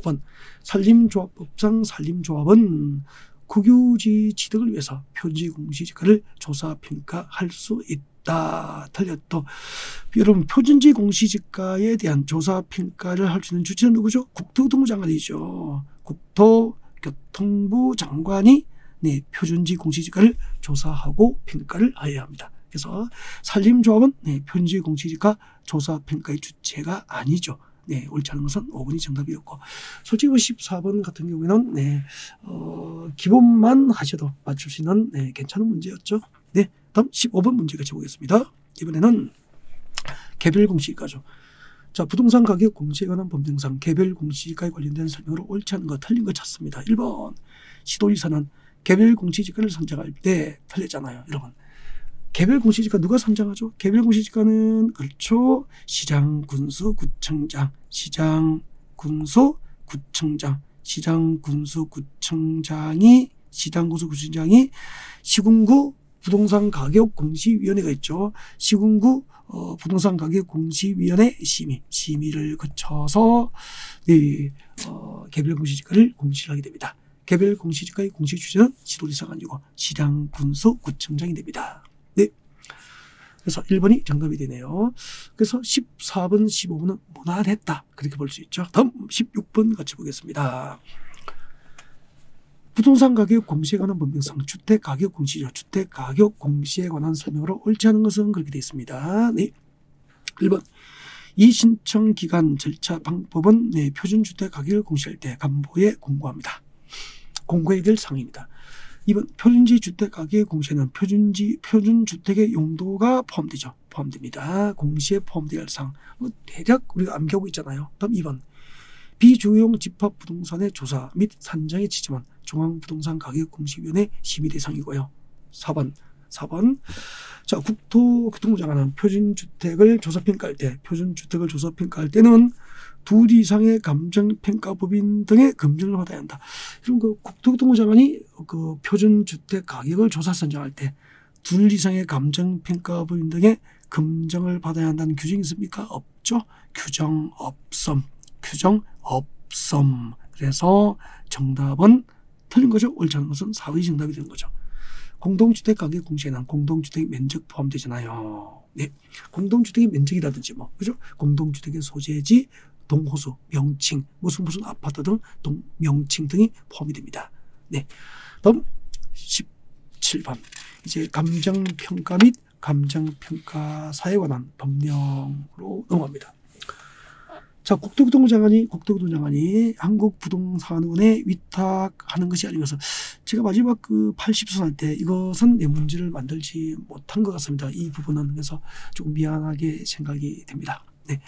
A: 5번 산림조합법상 산림조합은 국유지 취득을 위해서 표준지 공시지가를 조사평가할 수 있다. 틀렸다. 여러분 표준지 공시지가에 대한 조사평가를 할 수 있는 주체는 누구죠? 국토교통부 장관이죠. 국토교통부 장관이 네, 표준지 공시지가를 조사하고 평가를 해야 합니다. 그래서 산림조합은 네, 표준지 공시지가 조사평가의 주체가 아니죠. 네, 옳지 않은 것은 5번이 정답이었고, 솔직히 14번 같은 경우에는 네, 기본만 하셔도 맞출 수 있는 네, 괜찮은 문제였죠. 네, 다음 15번 문제 같이 보겠습니다. 이번에는 개별 공시지가죠. 자, 부동산 가격 공시에 관한 법령상 개별 공시지가에 관련된 설명으로 옳지 않은 거 틀린 거 찾습니다. 1번 시도지사는 개별 공시지가를 선정할 때 틀렸잖아요. 여러분 개별 공시지가 누가 선정하죠? 개별 공시지가는 그렇죠. 시장, 군수, 구청장, 시장, 군수, 구청장, 시장, 군수, 구청장이 시군구 부동산 가격 공시위원회가 있죠. 시군구 부동산 가격 공시위원회 심의를 거쳐서 네, 개별 공시지가를 공시를 하게 됩니다. 개별 공시지가의 공시 주체는 시도지사가 아니고 시장, 군수, 구청장이 됩니다. 네. 그래서 1번이 정답이 되네요. 그래서 14번, 15번은 무난했다. 그렇게 볼 수 있죠. 다음 16번 같이 보겠습니다. 부동산 가격 공시에 관한 법령상 주택 가격 공시죠. 주택 가격 공시에 관한 설명으로 옳지 않은 것은 그렇게 되어 있습니다. 네. 1번. 이 신청 기간 절차 방법은 네, 표준주택 가격을 공시할 때 간부에 공고합니다. 공고해야 될 사항입니다. 2번 표준지 주택 가격 공시에는 표준주택의 용도가 포함됩니다. 공시에 포함되어야 할 사항. 대략 우리가 암기하고 있잖아요. 다음 2번 비주용 집합부동산의 조사 및 산정의 지침은 중앙부동산 가격공시위원회 심의 대상이고요. 4번 자, 국토교통부 장관은 표준주택을 조사평가할 때는 2 이상의 감정평가법인 등의 검증을 받아야 한다. 그럼 그 국토교통부 장관이 그 표준주택 가격을 조사 선정할 때 2 이상의 감정평가법인 등의 검증을 받아야 한다는 규정이 있습니까? 없죠. 규정 없음. 그래서 정답은 틀린 거죠. 옳지 않은 것은 4번이 정답이 되는 거죠. 공동주택 가격 공시에는 공동주택 면적 포함되잖아요. 네, 공동주택의 면적이라든지 그죠? 공동주택의 소재지, 동호수, 명칭, 무슨 아파트 등 명칭 등이 포함이 됩니다. 네, 다음 17번 이제 감정평가 및 감정평가사에 관한 법령으로 넘어갑니다. 자, 국토교통부 장관이 한국부동산원에 위탁하는 것이 아닌 것은 제가 마지막 그 80선 할 때 이것은 내 문제를 만들지 못한 것 같습니다. 이 부분은 그래서 조금 미안하게 생각이 됩니다. 네.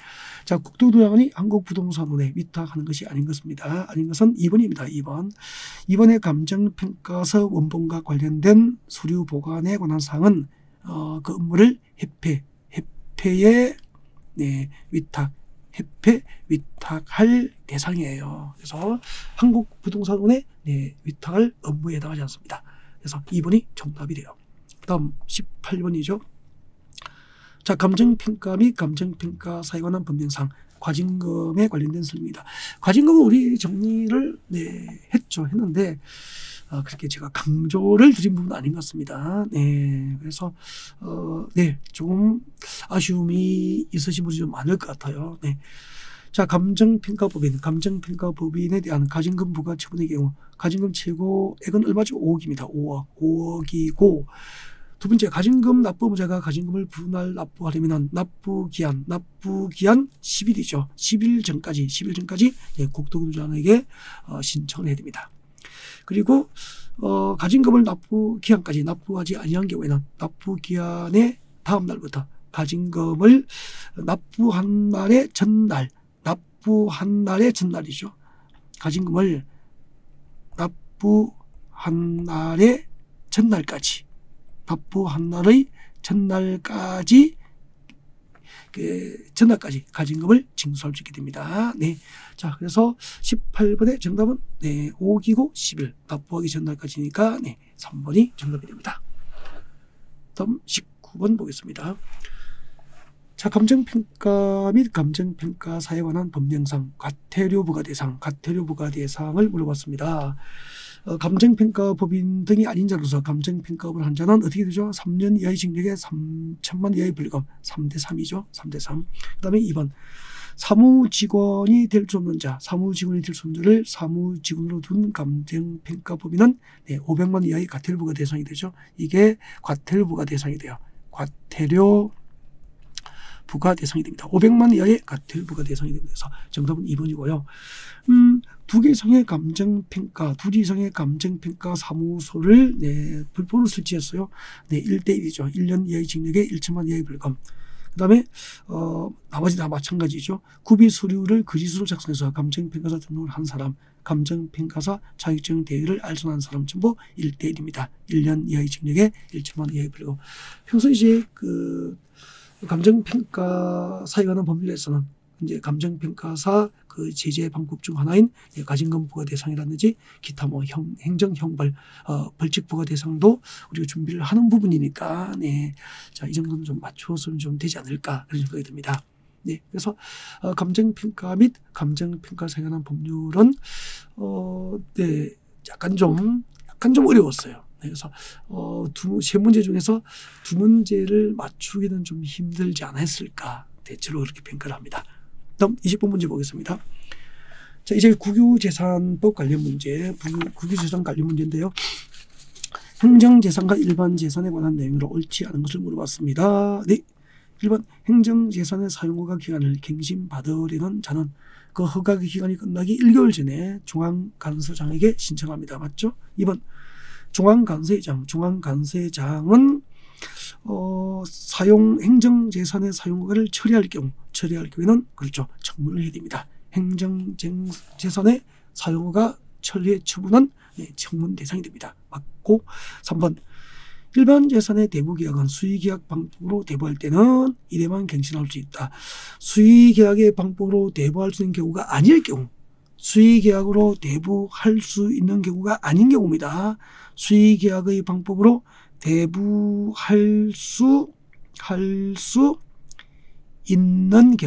A: 자, 국토교통부 장관이 한국부동산원에 위탁하는 것이 아닌 것입니다. 아닌 것은 2번입니다. 2번의 감정평가서 원본과 관련된 서류 보관에 관한 사항은 그 업무를 협회에 네, 위탁할 대상이에요. 그래서 한국부동산원에 네, 위탁할 업무에 해당하지 않습니다. 그래서 2번이 정답이 돼요. 다음 18번이죠. 자, 감정평가 및 감정평가사에 관한 법령상 과징금에 관련된 설명입니다. 과징금은 우리 정리를 네, 했는데 그렇게 제가 강조를 드린 부분은 아닌 것 같습니다. 네, 그래서 네, 조금 아쉬움이 있으신 분이 좀 많을 것 같아요. 네. 자, 감정평가법인에 대한 가징금 부과 처분의 경우 가징금 최고액은 얼마죠? 5억입니다. 5억이고 두 번째, 가징금 납부 의무자가 가징금을 분할 납부하려면 납부기한 10일이죠. 10일 전까지 예, 국토교통부장에게 신청을 해야 됩니다. 그리고 가징금을 납부기한까지 납부하지 아니한 경우에는 납부기한의 다음 날부터 가징금을 납부한 날의 전날이죠. 가징금을 납부한 날의 전날까지 가징금을 징수할 수 있게 됩니다. 네. 자, 그래서 18번의 정답은 네, 5억이고 10일 납부하기 전날까지니까 네, 3번이 정답이 됩니다. 다음 19번 보겠습니다. 자, 감정평가 및 감정평가사에 관한 법령상 과태료 부과 대상을 물어봤습니다. 감정평가 법인 등이 아닌 자로서 감정평가업을 한 자는 어떻게 되죠? 3년 이하의 징역에 3천만 이하의 벌금. 3대3이죠. 3대3. 그 다음에 2번. 사무직원이 될 수 없는 자, 사무직원이 될 수 없는 자를 사무직원으로 둔 감정평가법인은 500만 이하의 과태료 부과 대상이 되죠. 이게 과태료 부과 대상이 돼요. 과태료 부과 대상이 됩니다. 500만 이하의 과태료 부과 대상이 됩니다. 그래서 정답은 2번이고요. 두 개 이상의 감정평가, 둘 이상의 감정평가 사무소를 불법으로 설치했어요. 1대1이죠. 1년 이하의 징역에 1천만 이하의 벌금. 그 다음에 나머지 다 마찬가지죠. 구비 서류를 거짓으로 작성해서 감정평가사 등록을 한 사람, 감정평가사 자격증 대회를 알선한 사람 전부 1대1입니다. 1년 이하의 징역에 1천만 이하의 벌금. 평소 이제 감정평가사에 관한 법률에서는 이제 감정평가사 그 제재 방법 중 하나인 가징금 부과 대상이라든지 기타 뭐 행정 형벌 벌칙 부과 대상도 우리가 준비를 하는 부분이니까 자, 이 정도는 좀 맞춰서는 좀 되지 않을까 그런 생각이 듭니다. 그래서 감정평가 및 감정평가사에 관한 법률은 약간 좀 어려웠어요. 그래서 세 문제 중에서 두 문제를 맞추기는 좀 힘들지 않았을까 대체로 그렇게 평가를 합니다. 다음 20번 문제 보겠습니다. 자, 이제 국유재산법 관련 문제, 국유재산 관련 문제인데요. 행정재산과 일반재산에 관한 내용으로 옳지 않은 것을 물어봤습니다. 1번 행정재산의 사용허가 기간을 갱신받으려는 자는 그 허가 기간이 끝나기 1개월 전에 중앙간서장에게 신청합니다. 맞죠? 2번 중앙간서장은 행정재산의 사용허가를 처리할 경우에는 그렇죠. 청문을 해야 됩니다. 행정재산의 사용허가 처리의 처분은 청문 대상이 됩니다. 맞고 3번 일반 재산의 대부계약은 수의계약 방법으로 대부할 때는 이래만 갱신할 수 있다. 수의계약의 방법으로 대부할 수 있는 경우가 아닐 경우, 수의계약으로 대부할 수 있는 경우가 아닌 경우입니다. 수의계약의 방법으로 대부할 수 있는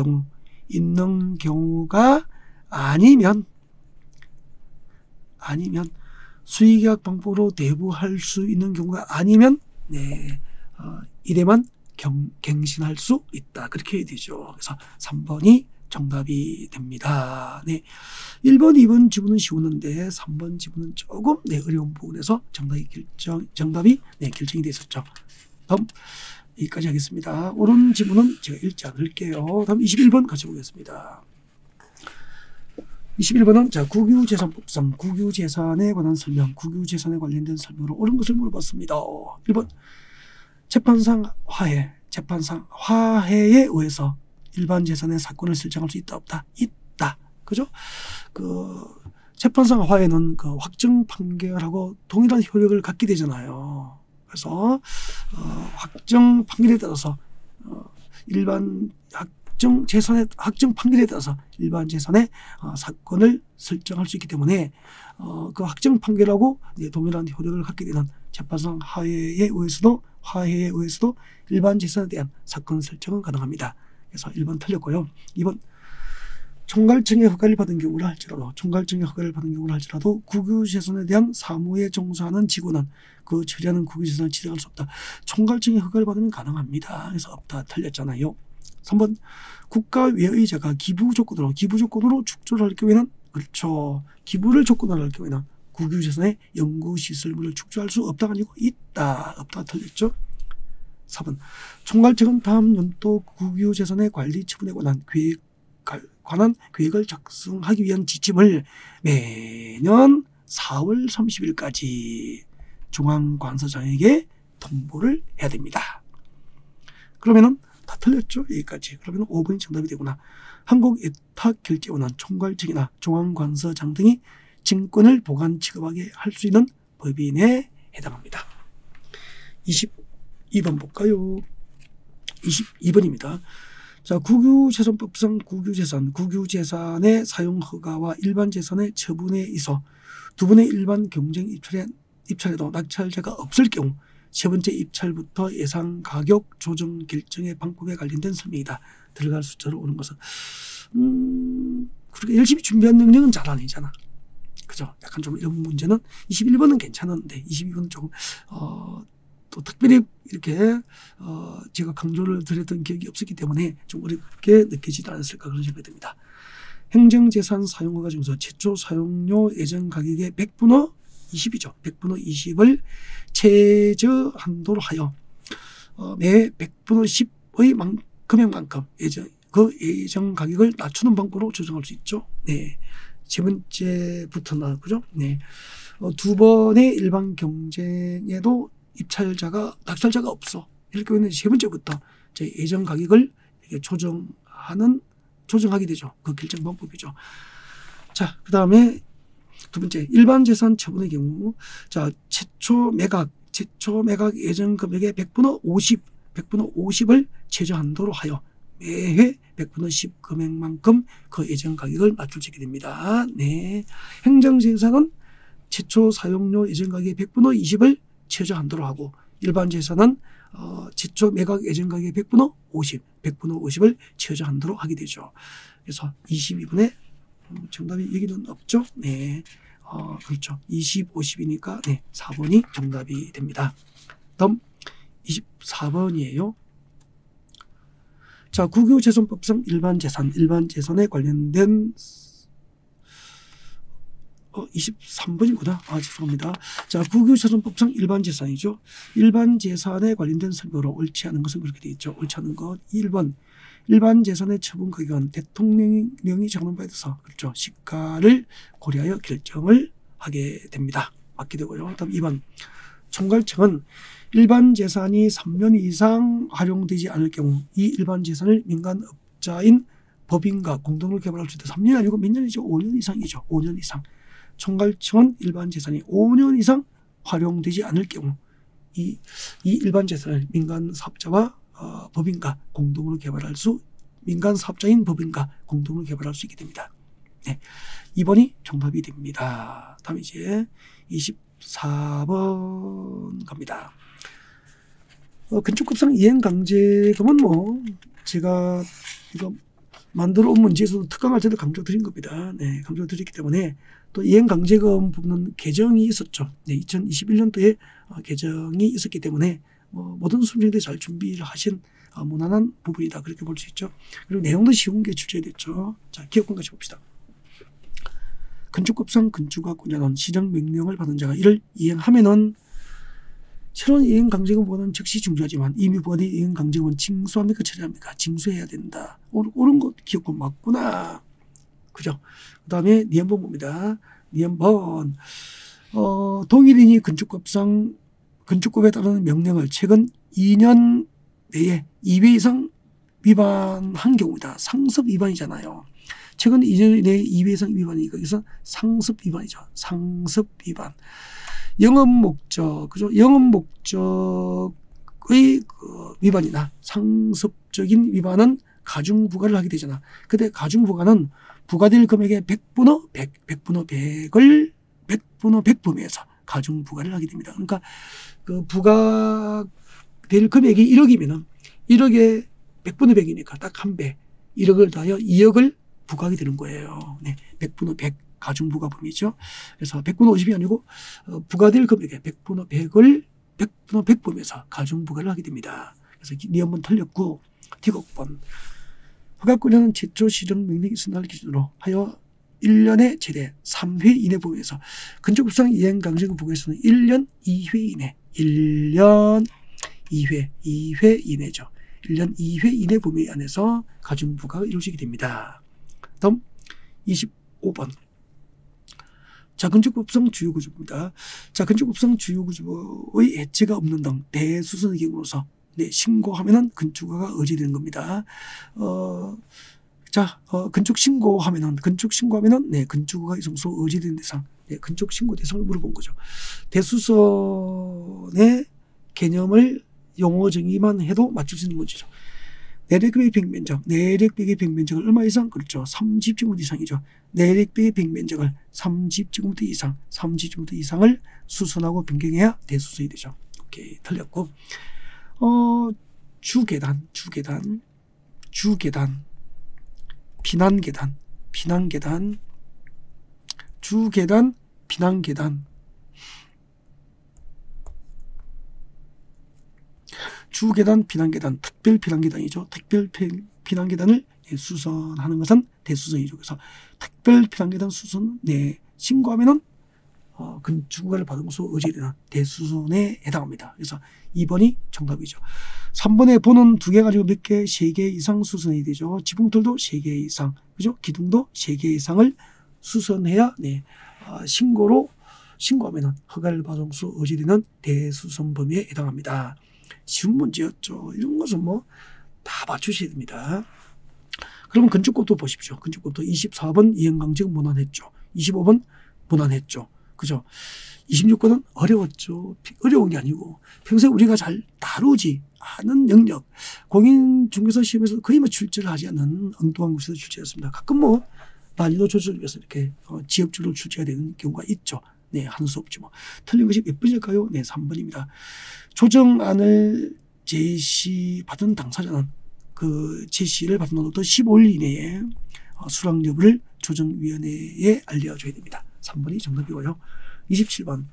A: 경우가 아니면 수의계약 방법으로 대부할 수 있는 경우가 아니면 이래만 갱신할 수 있다. 그렇게 해야 되죠. 그래서 3번이 정답이 됩니다. 1번, 2번 지문은 쉬웠는데 3번 지문은 조금 어려운 부분에서 정답이 결정이 됐었죠. 다음 여기까지 하겠습니다. 옳은 지문은 제가 읽지 않을게요. 다음 21번 같이 보겠습니다. 21번은 자, 국유재산법상 국유재산에 관한 설명, 국유재산에 관련된 설명으로 옳은 것을 물어봤습니다. 1번 재판상 화해에 의해서 일반 재산의 사건을 설정할 수 있다 없다? 있다. 그죠? 재판상 화해는 확정 판결하고 동일한 효력을 갖게 되잖아요. 그래서 확정 판결에 따라서 일반 확정 판결에 따라서 일반 재산의 사건을 설정할 수 있기 때문에 그 확정 판결하고 동일한 효력을 갖게 되는 재판상 화해에 의해서도 일반 재산에 대한 사건 설정은 가능합니다. 그래서 1번 틀렸고요. 2번 총괄청의 허가를 받은 경우를 할지라도 국유재산에 대한 사무에 종사하는 직원은 그 처리하는 국유재산을 취득할 수 없다. 총괄청의 허가를 받으면 가능합니다. 그래서 없다. 틀렸잖아요. 3번 국가 외의자가 기부 조건으로 축조를 할 경우에는 그렇죠. 기부를 조건으로 할 경우에는 국유재산의 연구시설물을 축조할 수 없다가 아니고 있다. 없다. 틀렸죠. 4번 총괄청은 다음 연도 국유재산의 관리 처분에 관한 계획을 작성하기 위한 지침을 매년 4월 30일까지 중앙관서장에게 통보를 해야 됩니다. 그러면은 다 틀렸죠? 여기까지. 그러면 5번이 정답이 되구나. 한국예탁결제원은 총괄청이나 중앙관서장 등이 증권을 보관 취급하게 할 수 있는 법인에 해당합니다. 22번 볼까요? 22번입니다. 자, 국유재산법상 국유재산의 사용허가와 일반재산의 처분에 있어 두 번의 일반 경쟁 입찰에도 낙찰자가 없을 경우 세 번째 입찰부터 예상 가격 조정 결정의 방법에 관련된 설명이다. 들어갈 숫자로 오는 것은 그렇게 열심히 준비한 능력은 잘 아니잖아. 그죠? 약간 좀 이런 문제는 21번은 괜찮은데 22번은 조금 또 특별히 이렇게 제가 강조를 드렸던 기억이 없었기 때문에 좀 어렵게 느끼지도 않았을까 그런 생각이 듭니다. 행정재산 사용허가 증서 최초 사용료 예정 가격의 100분의 20이죠. 100분의 20을 최저 한도로 하여 매 100분의 10의 금액만큼 그 예정 가격을 낮추는 방법으로 조정할 수 있죠. 네. 세 번째부터는 그죠? 네. 두 번의 일반 경쟁에도 낙찰자가 없어. 이럴 경우에는 세 번째부터 예정 가격을 조정하게 되죠. 그 결정 방법이죠. 자, 그 다음에 두 번째, 일반 재산 처분의 경우, 자, 최초 매각 예정 금액의 100분의 50을 최저 한도로 하여 매회 100분의 10 금액만큼 그 예정 가격을 낮출 수 있게 됩니다. 네. 행정재산은 최초 사용료 예정 가격의 100분의 20을 최저 한도로 하고, 일반 재산은 최초 매각 예정 가격의 100분의 50을 최저 한도로 하게 되죠. 그래서 22분에 정답이 여기는 없죠. 네. 그렇죠. 20, 50이니까 네, 4번이 정답이 됩니다. 다음 24번이에요. 자, 국유재산법상 일반 재산에 관련된 23번이구나. 죄송합니다. 자, 국유재산법상 일반 재산이죠. 일반 재산에 관련된 설명으로 옳지 않은 것은 그렇게 되어 있죠. 옳지 않은 것 1번. 일반 재산의 처분 가격은 대통령이 정하는 바에 대해서 그렇죠. 시가를 고려하여 결정을 하게 됩니다. 맞게 되고요. 다음 2번. 총괄청은 일반 재산이 3년 이상 활용되지 않을 경우 이 일반 재산을 민간업자인 법인과 공동으로 개발할 수 있다. 3년이 아니고 몇 년이죠? 5년 이상이죠. 5년 이상. 총괄청은 일반 재산이 5년 이상 활용되지 않을 경우 이 일반 재산을 민간 사업자와 법인과 공동으로 개발할 민간 사업자인 법인과 공동으로 개발할 수 있게 됩니다. 네. 2번이 정답이 됩니다. 다음 이제 24번 갑니다. 건축급상 이행강제금은 제가 이거 만들어 온 문제에서도 특강할 때도 강조드린 겁니다. 네, 강조드렸기 때문에 또 이행강제금 부분은 개정이 있었죠. 네, 2021년도에 개정이 있었기 때문에 모든 수험생들이 잘 준비를 하신 무난한 부분이다. 그렇게 볼 수 있죠. 그리고 내용도 쉬운 게 출제됐죠. 자, 기억권 같이 봅시다. 건축급상 건축학군자는 시정명령을 받은 자가 이를 이행하면은 새로운 이행강제금보다는 즉시 중지하지만 이미 부과된 이행강제금은 징수합니까? 처리합니까? 징수해야 된다. 옳은 것 기억권 맞구나. 그죠? 그 다음에 니은번 봅니다. 니은번. 동일인이 건축법에 따르는 명령을 최근 2년 내에 2회 이상 위반한 경우다. 상습 위반이잖아요. 최근 2년 내에 2회 이상 위반이니까 그래서 상습 위반이죠. 상습 위반. 영업 목적, 그죠? 영업 목적의 위반이나 상습적인 위반은 가중 부과를 하게 되잖아. 근데 가중 부과는 부과될 금액의 100분의 100을 100분의 100 범위에서 가중 부과를 하게 됩니다. 그러니까 그 부과될 금액이 1억이면은 1억에 100분의 100이니까 딱 한 배. 1억을 더하여 2억을 부과하게 되는 거예요. 네. 100분의 100 가중부과 범위죠. 그래서 100분의 50이 아니고 부과될 금액의 100분의 100을 100분의 100 범위에서 가중부과를 하게 됩니다. 그래서 니은번 틀렸고 디귿번. 허가권자는 최초 시정 명령이 있은 날 기준으로 하여 1년에 최대 3회 이내 범위에서 건축법상 이행강제금 부과에서는 1년 2회 이내 1년 2회 이내죠. 1년 2회 이내 범위 안에서 가중부과가 이루어지게 됩니다. 다음 25번. 자, 건축법상 주요구조부입니다. 자, 건축법상 주요구조의 해체가 없는 등 대수선의 경우로서 신고하면은 건축허가가 의지되는 겁니다. 건축신고하면은 건축허가 이성소 의지되는 대상, 건축신고 대상을 물어본 거죠. 대수선의 개념을 용어 정의만 해도 맞출 수 있는 문제죠. 내력비의 평면적, 내력비의 평면적을 얼마 이상? 그렇죠. 30제곱미터 이상이죠. 내력비의 평면적을 30제곱미터 이상을 수선하고 변경해야 대수선이 되죠. 오케이. 틀렸고. 주계단, 비난계단, 주계단, 비난계단, 주계단, 비난계단, 특별 비난계단이죠. 특별 비난계단을 수선하는 것은 대수선이죠. 그래서 특별 비난계단 수선 신고하면은 건축허가를 받으면서 의제되는 대수선에 해당합니다. 그래서 2번이 정답이죠. 3번에 번호는 2개 가지고 몇 개? 3개 이상 수선이 되죠. 지붕틀도 3개 이상, 그죠? 기둥도 3개 이상을 수선해야 신고하면은 허가를 받으면서 의제되는 대수선 범위에 해당합니다. 쉬운 문제였죠. 이런 것은 뭐 다 맞추셔야 됩니다. 그러면 건축법도 보십시오. 건축법도 24번 이행강정 무난했죠. 25번 무난했죠. 그죠? 26번은 어려웠죠. 어려운 게 아니고 평소에 우리가 잘 다루지 않은 영역, 공인중개사 시험에서 거의 출제를 하지 않는 엉뚱한 곳에서 출제했습니다. 가끔 난이도 조절을 위해서 이렇게 지역주로 출제가 되는 경우가 있죠. 네, 할 수 없죠. 틀린 것이 몇 번일까요? 네, 3번입니다. 조정안을 제시받은 당사자는 그 제시를 받은 날로부터 15일 이내에 수락 여부를 조정위원회에 알려줘야 됩니다. 3번이 정답이고요. 27번.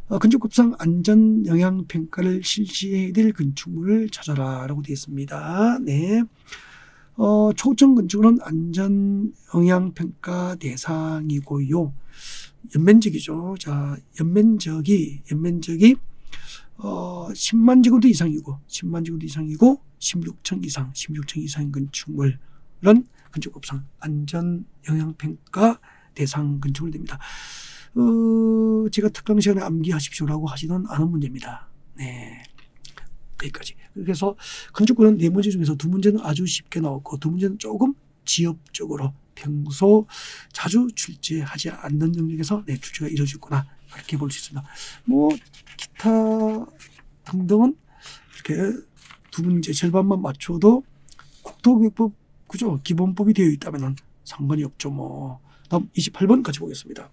A: 건축법상 안전영향평가를 실시해야 될 건축물을 찾아라 라고 되어 있습니다. 네. 초청 건축물은 안전영향평가 대상이고요. 연면적이죠. 자, 연면적이 10만 제곱미터 이상이고 16층 이상인 건축물은 건축법상 안전영향평가 대상 건축물이 됩니다. 제가 특강 시간에 암기하십시오라고 하지는 않은 문제입니다. 네, 여기까지. 그래서 건축법은 4문제 중에서 2문제는 아주 쉽게 나왔고 2문제는 조금 지역적으로 평소 자주 출제하지 않는 영역에서 출제가 이루어졌구나, 그렇게 볼 수 있습니다. 기타 등등은 이렇게 2문제 절반만 맞춰도 국토교육법, 그죠? 기본법이 되어 있다면 상관이 없죠. 다음 28번 같이 보겠습니다.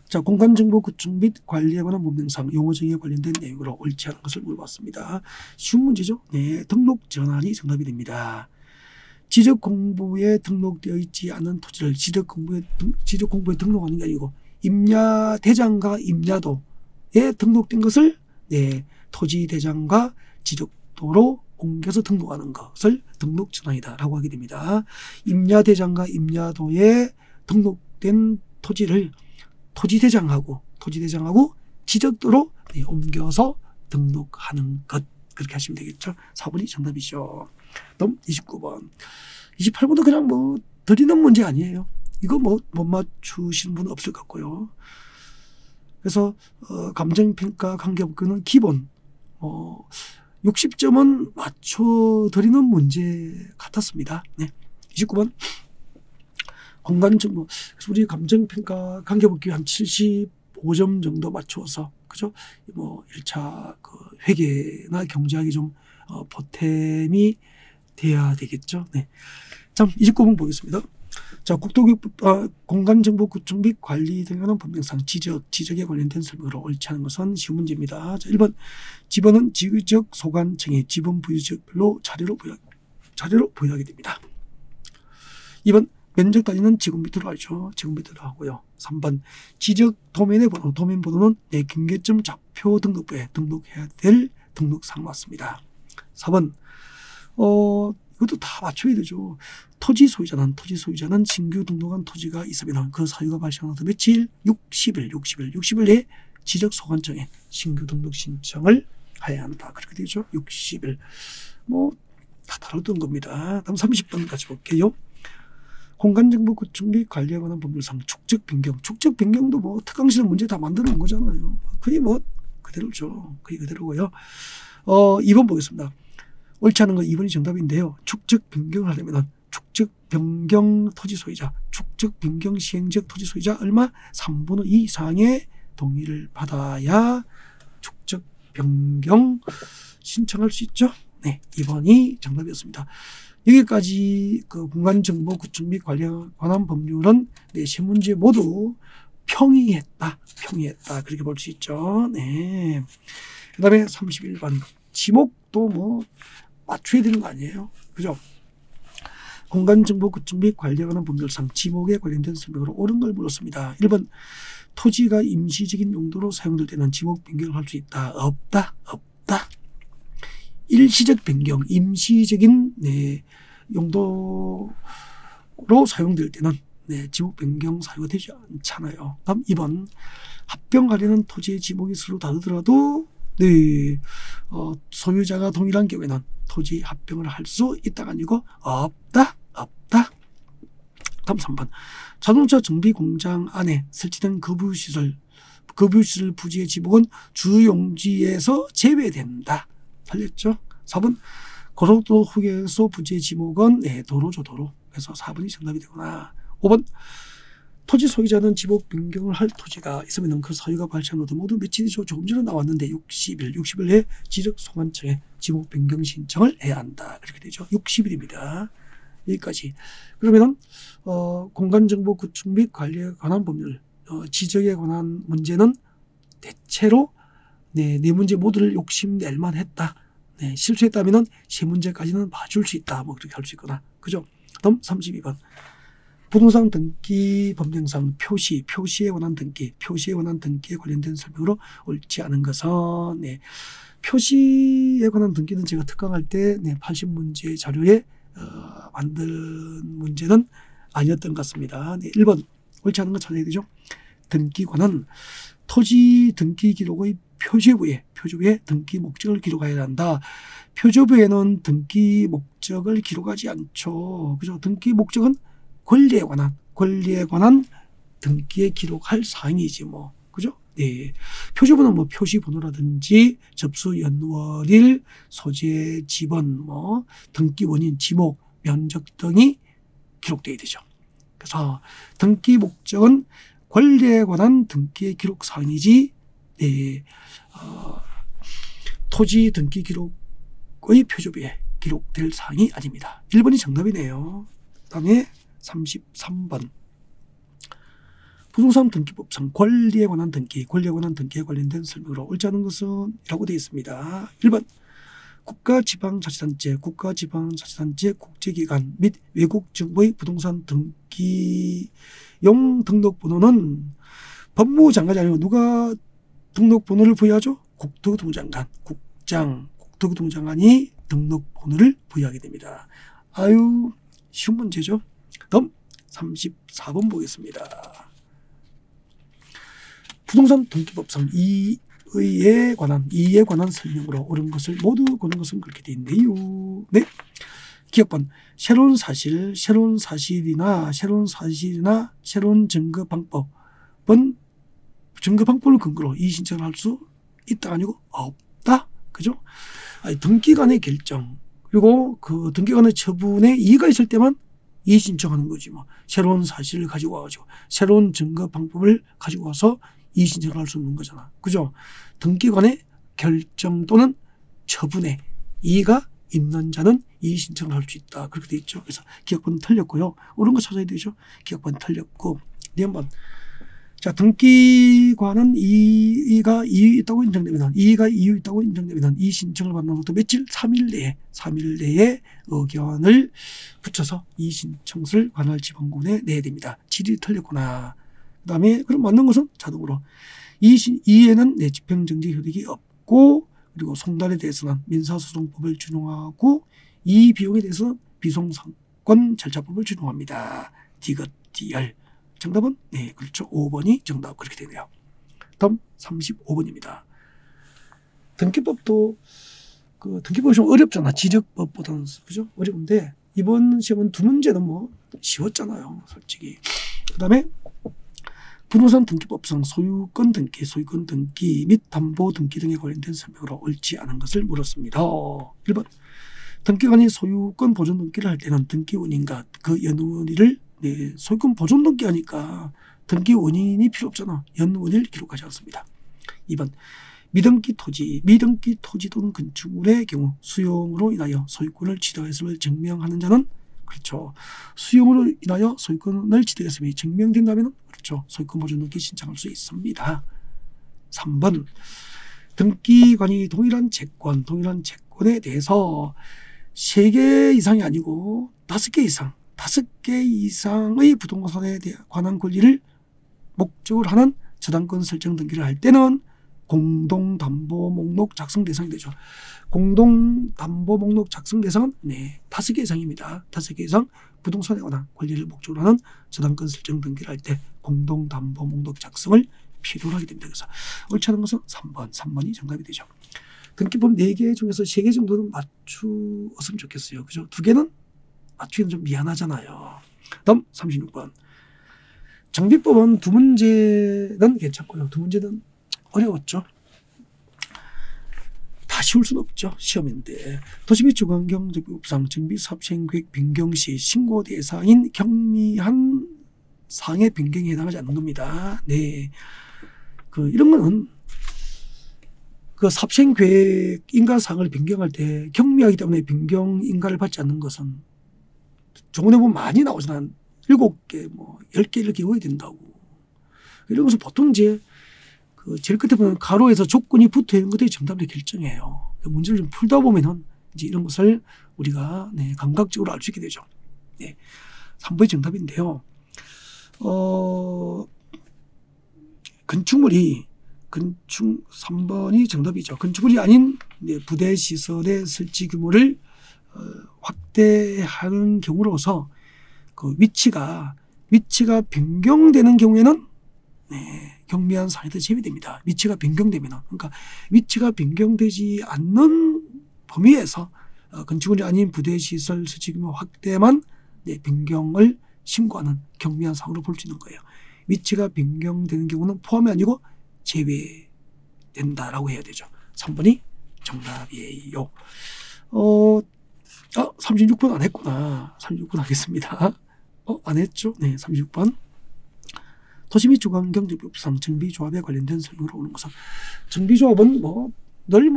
A: 자, 공간정보 구축 및 관리에 관한 법령상 용어 정의에 관련된 내용으로 옳지 않은 것을 물어봤습니다. 쉬운 문제죠. 네, 등록 전환이 정답이 됩니다. 지적 공부에 등록되어 있지 않은 토지를 지적 공부에 등록하는 게 아니고 임야대장과 임야도에 등록된 것을 토지대장과 지적도로 옮겨서 등록하는 것을 등록 전환이다라고 하게 됩니다. 임야대장과 임야도에 등록된 토지를 토지대장하고 지적도로 옮겨서 등록하는 것, 그렇게 하시면 되겠죠. 4번이 정답이죠. 다음 29번. 28번도 그냥 드리는 문제 아니에요. 이거 못 맞추시는 분은 없을 것 같고요. 그래서 감정평가 관계법규는 기본 60점은 맞춰드리는 문제 같았습니다. 네. 29번. 공간정보. 그래서 우리 감정평가 관계법규 한 75점 정도 맞춰서, 그죠? 1차 회계나 경제학이 좀 보탬이 돼야 되겠죠. 네. 자, 29번 보겠습니다. 자, 국토교육법 공간정보 구축 및 관리 등에 관한 법령상 지적에 관련된 설명으로 옳지 않은 것은 쉬운 문제입니다. 자, 1번. 지번은 지적 소관청의 지번 부유지역별로 자료로 부여하게 됩니다. 2번. 면적 단위는 제곱미터로 알죠. 제곱미터로 하고요. 3번. 지적 도면의 번호, 도면 번호는 경계점 좌표 등록부에 등록해야 될 등록사항 맞습니다. 4번. 이것도 다 맞춰야 되죠. 토지 소유자는 신규 등록한 토지가 있으면 그 사유가 발생한 후 며칠? 60일 내에 지적 소관청에 신규 등록 신청을 해야 한다. 그렇게 되죠. 60일. 다 다루던 겁니다. 다음 30번 같이 볼게요. 공간정보 구축 및 관리에 관한 법률상 축적 변경. 축적 변경도 특강실에 문제 다 만드는 거잖아요. 거의 그대로죠. 거의 그대로고요. 2번 보겠습니다. 옳지 않은 건 2번이 정답인데요. 축적 변경을 하려면 축적 변경 토지 소유자, 축적 변경 시행적 토지 소유자 얼마? 3분의 2 이상의 동의를 받아야 축적 변경 신청할 수 있죠. 네, 2번이 정답이었습니다. 여기까지 공간정보 구축 및 관리에 관한 법률은 3문제 모두 평이했다. 그렇게 볼 수 있죠. 네. 그 다음에 31번. 지목도 뭐 맞춰야 되는 거 아니에요. 그죠? 공간정보 구축 및 관리에 관한 법률상 지목에 관련된 설명으로 옳은 걸 물었습니다. 1번. 토지가 임시적인 용도로 사용될 때는 지목 변경을 할 수 있다. 없다. 일시적 변경, 임시적인 용도로 사용될 때는 지목 변경 사유가 되지 않잖아요. 다음 2번. 합병하려는 토지의 지목이 서로 다르더라도 소유자가 동일한 경우에는 토지 합병을 할 수 있다가 아니고 없다. 다음 3번. 자동차 정비 공장 안에 설치된 급유시설 부지의 지목은 주용지에서 제외된다. 틀렸죠? 4번. 고속도로 휴게소 부지의 지목은 도로죠. 그래서 4번이 정답이 되구나. 5번. 토지 소유자는 지목 변경을 할 토지가 있으면 그 사유가 발생한 후 모두 며칠이 조금 전에 나왔는데 60일 내에 지적소관청에 지목 변경 신청을 해야 한다. 그렇게 되죠. 60일입니다. 여기까지. 그러면은 공간정보 구축 및 관리에 관한 법률, 지적에 관한 문제는 대체로 네 문제 모두를 욕심낼만 했다. 실수했다면은 세 문제까지는 봐줄 수 있다. 뭐 그렇게 할 수 있거나. 그죠? 다음 32번. 부동산 등기 법령상 표시에 관한 등기에 관련된 설명으로 옳지 않은 것은 표시에 관한 등기는 제가 특강할 때 80문제 자료에 만든 문제는 아니었던 것 같습니다. 1번 옳지 않은 거 찾아야 되죠. 등기관은 토지 등기 기록의 표제부에 등기 목적을 기록해야 한다. 표제부에는 등기 목적을 기록하지 않죠. 그죠? 등기 목적은 권리에 관한 등기에 기록할 사항이지 뭐. 그죠? 표제부는 뭐 표시번호라든지 접수 연월일, 소재 지번, 뭐 등기 원인, 지목, 면적 등이 기록되어야 되죠. 그래서 등기 목적은 권리에 관한 등기의 기록 사항이지 토지 등기 기록의 표제부에 기록될 사항이 아닙니다. 1번이 정답이네요. 그 다음에 33번. 부동산 등기법상 권리에 관한 등기에 관련된 설명으로 옳지 않은 것은 이라고 되어 있습니다. 1번. 국가지방자치단체, 국제기관 및 외국 정부의 부동산 등기용 등록번호는 법무부 장관이 아니고 누가 등록번호를 부여하죠? 국토교통장관, 국토교통장관이 등록번호를 부여하게 됩니다. 아유, 쉬운 문제죠. 다음 34번 보겠습니다. 부동산 등기법상 이에 관한 설명으로 옳은 것을 모두 고른 것은 그렇게 되어 있네요. 네. 기억번. 새로운 사실이나 새로운 증거 방법은 증거 방법을 근거로 이의신청을 할 수 있다 아니고 없다. 그죠? 등기관의 결정 그리고 그 등기관의 처분에 이의가 있을 때만 이의신청하는 거지 뭐. 새로운 사실을 가지고 와가지고 새로운 증거 방법을 가지고 와서 이의신청을 할 수 있는 거잖아. 그죠? 등기관의 결정 또는 처분에 이의가 있는 자는 이의신청을 할 수 있다. 그렇게 돼 있죠. 그래서 기억번 틀렸고요. 옳은 거 찾아야 되죠. 기억번 틀렸고. 네, 한번. 자, 등기관은 이의가 이유 있다고 인정되면 이의신청을 받는 것도 며칠? 3일 내에 의견을 붙여서 이의신청서를 관할 지방군에 내야 됩니다. 7일 틀렸구나. 그 다음에 그럼 맞는 것은 자동으로 이에는 집행정지 효력이 없고 그리고 송달에 대해서는 민사소송법을 준용하고 이 비용에 대해서는 비송상권 절차법을 준용합니다. 디귿디열. 정답은 그렇죠. 5번이 정답. 그렇게 되네요. 다음 35번입니다. 등기법도 등기법이 좀 어렵잖아. 지적법보다는. 그죠? 어려운데 이번 시험은 두 문제는 뭐 쉬웠잖아요. 솔직히. 그 다음에 부동산 등기법상 소유권 등기 및 담보 등기 등에 관련된 설명으로 옳지 않은 것을 물었습니다. 1번. 등기관이 소유권 보존 등기를 할 때는 등기 원인과 그 연원일을 소유권 보존 등기하니까 등기 원인이 필요 없잖아. 연원일 기록하지 않습니다. 2번. 미등기 토지 또는 건축물의 경우 수용으로 인하여 소유권을 취득했음을 증명하는 자는 그렇죠. 수용으로 인하여 소유권을 취득했음이 증명된다면 그렇죠. 소유권 보존 등기 신청할 수 있습니다. 3번 등기관이 동일한 채권에 대해서 3개 이상이 아니고 5개 이상의 부동산에 관한 권리를 목적으로 하는 저당권 설정 등기를 할 때는 공동담보 목록 작성 대상이 되죠. 공동담보 목록 작성 대상은 5개 이상입니다. 5개 이상 부동산에 관한 권리를 목적으로 하는 저당권 설정 등기를 할 때 공동담보 목록 작성을 필요로 하게 됩니다. 그래서 옳지 않은 것은 3번이 정답이 되죠. 등기법 4개 중에서 3개 정도는 맞추었으면 좋겠어요. 그죠? 2개는 맞추기는 좀 미안하잖아요. 다음 36번. 정비법은 2문제는 괜찮고요. 2문제는 어려웠죠. 다 쉬울 수는 없죠. 시험인데. 도시 및 주거환경정비법상 정비사업시행계획 변경 시 신고 대상인 경미한 사항의 변경에 해당하지 않는 겁니다. 네. 이런 거는 사업시행계획 인가사항을 변경할 때 경미하기 때문에 변경 인가를 받지 않는 것은 조건에 보면 많이 나오잖아요. 7개, 10개 이렇게 외워야 된다고. 이런 것은 보통 이제 제일 끝에 보면 가로에서 조건이 붙어 있는 것들이 정답을 결정해요. 문제를 좀 풀다 보면은 이제 이런 것을 우리가 감각적으로 알 수 있게 되죠. 3번이 정답인데요. 건축물이 3번이 정답이죠. 건축물이 아닌 부대 시설의 설치 규모를 확대하는 경우로서 위치가 변경되는 경우에는 경미한 사항이 제외됩니다. 위치가 변경되면, 그러니까 위치가 변경되지 않는 범위에서 건축물이 아닌 부대 시설 설치 규모 확대만 변경을 신고하는 경미한 사항으로 볼 수 있는 거예요. 위치가 변경되는 경우는 포함이 아니고 제외된다라고 해야 되죠. 3번이 정답이에요. 36번 안 했구나. 36번 하겠습니다. 안 했죠? 네, 36번. 도시 및 주거환경정비법상 정비조합에 관련된 설명으로 오는 것은 정비조합은 늘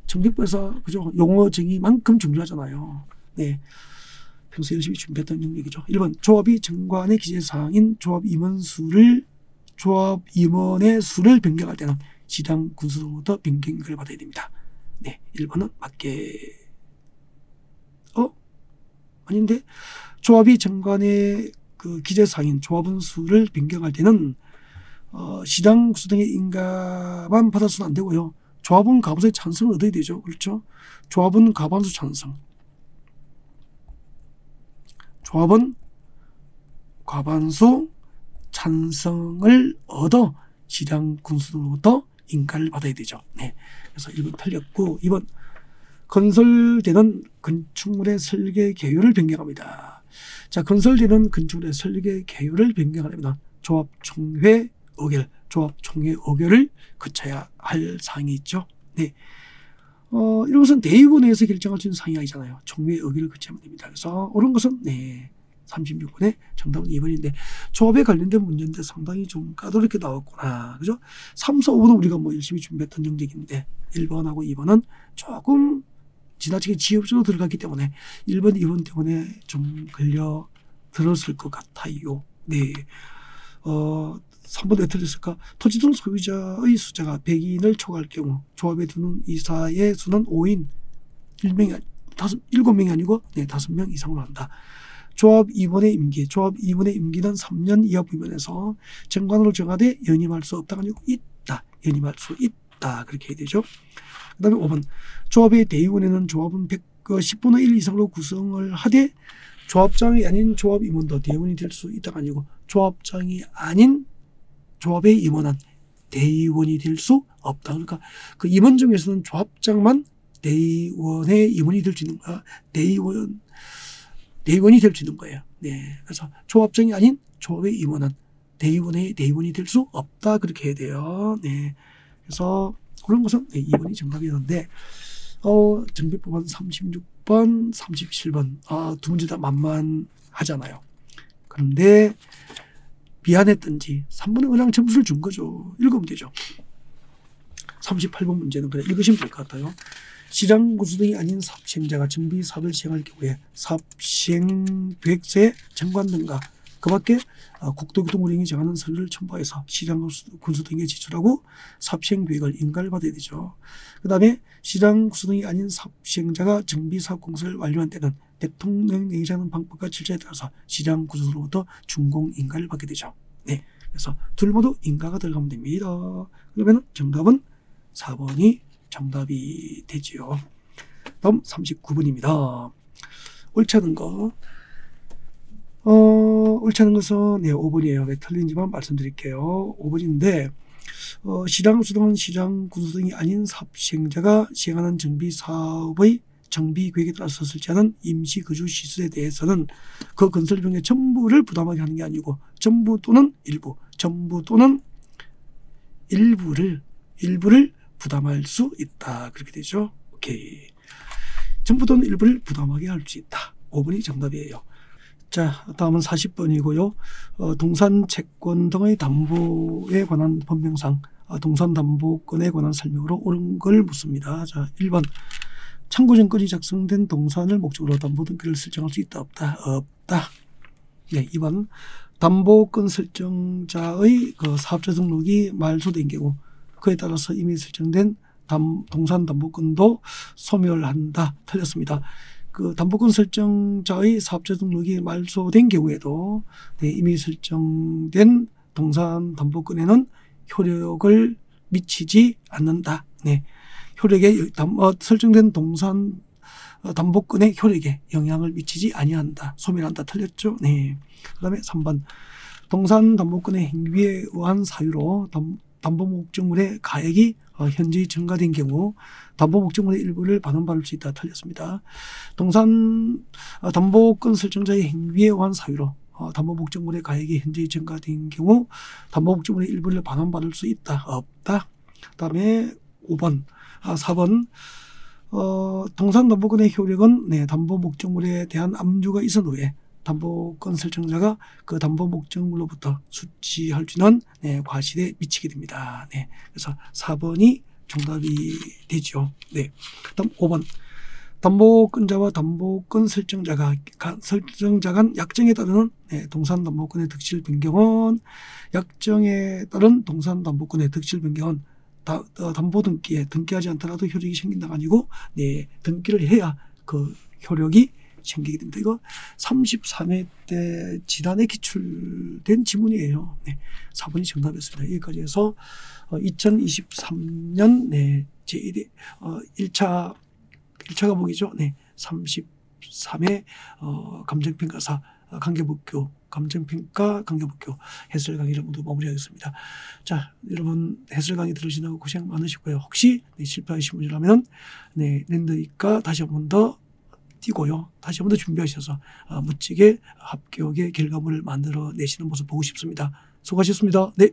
A: 정비법에서 그죠? 용어 정의만큼 중요하잖아요. 네. 평소에 열심히 준비했던 영역이죠. 1번 조합이 정관의 기재사항인 조합 임원의 수를 변경할 때는 시장 군수로부터 변경을 받아야 됩니다. 네, 1번은 맞게. 아닌데 조합이 정관의 기재사항인 조합원 수를 변경할 때는 시장 군수 등의 인가만 받아서는 안 되고요. 조합원 과반수의 찬성을 얻어야 되죠. 그렇죠? 조합원 과반수 찬성. 조합원 과반수 찬성을 얻어 시장 군수로부터 인가를 받아야 되죠. 네. 그래서 1번 틀렸고 2번 건설되는 건축물의 설계 개요를 변경합니다. 자, 건설되는 건축물의 설계 개요를 변경하려면 조합총회 의결을 거쳐야 할 사항이 있죠. 네. 이런 것은 대의원회에서 결정할 수 있는 사항이 아니잖아요. 총회 의결을 거쳐야 됩니다. 그래서 옳은 것은 36번의 정답은 2번인데 조합에 관련된 문제인데 상당히 좀 까다롭게 나왔구나. 그죠? 3, 4, 5번은 우리가 열심히 준비했던 영역인데 1번하고 2번은 조금 지나치게 지엽적으로 들어갔기 때문에 1번, 2번 때문에 좀 걸려 들었을 것 같아요. 네. 3번 왜 틀렸을까? 토지 등 소유자의 숫자가 100인을 초과할 경우 조합에 드는 이사의 수는 5인, 7명이 아니고 5명 이상으로 한다. 조합 임원의 임기는 3년 이하 부면에서 정관으로 정하되 연임할 수 없다가 아니고 연임할 수 있다. 그렇게 해야 되죠. 그 다음에 5번 조합의 대의원회는 조합은 10분의 1 이상으로 구성을 하되 조합장이 아닌 조합 임원도 대의원이 될 수 있다가 아니고 조합장이 아닌 조합의 임원은 대의원이 될 수 없다. 그러니까 그 임원 중에서는 조합장만 대의원의 임원이 될 수 있는 거야. 대의원이 될 수 있는 거예요. 네. 그래서 조합장이 아닌 조합의 임원은 대의원이 될 수 없다. 그렇게 해야 돼요. 네. 그래서 그런 것은 2번이 정답이었는데, 정비법은 36번, 37번, 두 문제 다 만만하잖아요. 그런데 미안했던지 3번에 그냥 점수를 준 거죠. 읽으면 되죠. 38번 문제는 그냥 읽으시면 될 것 같아요. 시장 구조 등이 아닌 사업 시행자가 정비 사업을 시행할 경우에 사업 시행 계획서에 정관 등과 그 밖에 국토교통운행이 정하는 서류를 첨부해서 시장 군수 등에 제출하고 사업 시행 계획을 인가를 받아야 되죠. 그 다음에 시장 구수 등이 아닌 사업 시행자가 정비 사업 공사를 완료한 때는 대통령령이 정하는 방법과 절차에 따라서 시장 구수로부터 준공 인가를 받게 되죠. 네, 그래서 둘 모두 인가가 들어가면 됩니다. 그러면 정답은 4번이 정답이 되지요. 다음 39번입니다. 옳지 않은 거. 옳지 않은 것은 네, 5번이에요. 왜 틀린지만 말씀드릴게요. 5번인데 시장 구수 등은 시장 구수 등이 아닌 사업 시행자가 시행하는 정비 사업의 정비 계획에 따라서 설치하는 임시 거주 시설에 대해서는 그 건설 비용의 전부를 부담하게 하는 게 아니고 전부 또는 일부, 전부 또는 일부를 부담할 수 있다. 그렇게 되죠. 오케이. 전부 또는 일부를 부담하게 할 수 있다. 5번이 정답이에요. 자, 다음은 40번이고요. 동산 채권 등의 담보에 관한 법령상 동산 담보권에 관한 설명으로 옳은 걸 묻습니다. 자, 1번. 참고증권이 작성된 동산을 목적으로 담보등기를 설정할 수 있다 없다? 없다. 네, 2번. 담보권 설정자의 그 사업자 등록이 말소된 경우 그에 따라서 이미 설정된 동산 담보권도 소멸한다. 틀렸습니다. 그 담보권 설정자의 사업자 등록이 말소된 경우에도 네, 이미 설정된 동산 담보권에는 효력을 미치지 않는다. 네, 효력에 설정된 동산 담보권의 효력에 영향을 미치지 아니한다. 소멸한다. 틀렸죠? 네. 그다음에 3번. 동산 담보권의 행위에 의한 사유로 담보 목적물의 가액이 현저히 증가된 경우 담보 목적물의 일부를 반환받을 수 있다. 틀렸습니다. 동산 담보권 설정자의 행위에 의한 사유로 담보 목적물의 가액이 현저히 증가된 경우 담보 목적물의 일부를 반환받을 수 있다. 없다. 그다음에 4번. 동산 담보권의 효력은 네, 담보 목적물에 대한 압류가 있은 후에 담보권 설정자가 그 담보 목적물로부터 수취할 수 있는 네, 과실에 미치게 됩니다. 네, 그래서 4번이 정답이 되죠. 네, 다음 5번. 담보권자와 담보권 설정자 간 약정에 따르는 네, 동산 담보권의 득실 변경은 약정에 따른 동산 담보권의 득실 변경은 담보 등기에 등기하지 않더라도 효력이 생긴다가 아니고 네, 등기를 해야 그 효력이 생기게 됩니다. 이거 33회 때 지난해 기출된 지문이에요. 네, 4번이 정답이었습니다. 여기까지 해서 2023년 네, 제1회 1차 과목이죠. 네, 33회 감정평가사 관계법규 감정평가 관계법규 해설 강의를 모두 마무리하겠습니다. 자, 여러분 해설 강의 들으시느라고 고생 많으시고요. 혹시 네, 실패하신 분이라면 네, 랜드니까 다시 한 번 더 띄고요. 다시 한 번 더 준비하셔서 멋지게 합격의 결과물을 만들어 내시는 모습 보고 싶습니다. 수고하셨습니다. 네.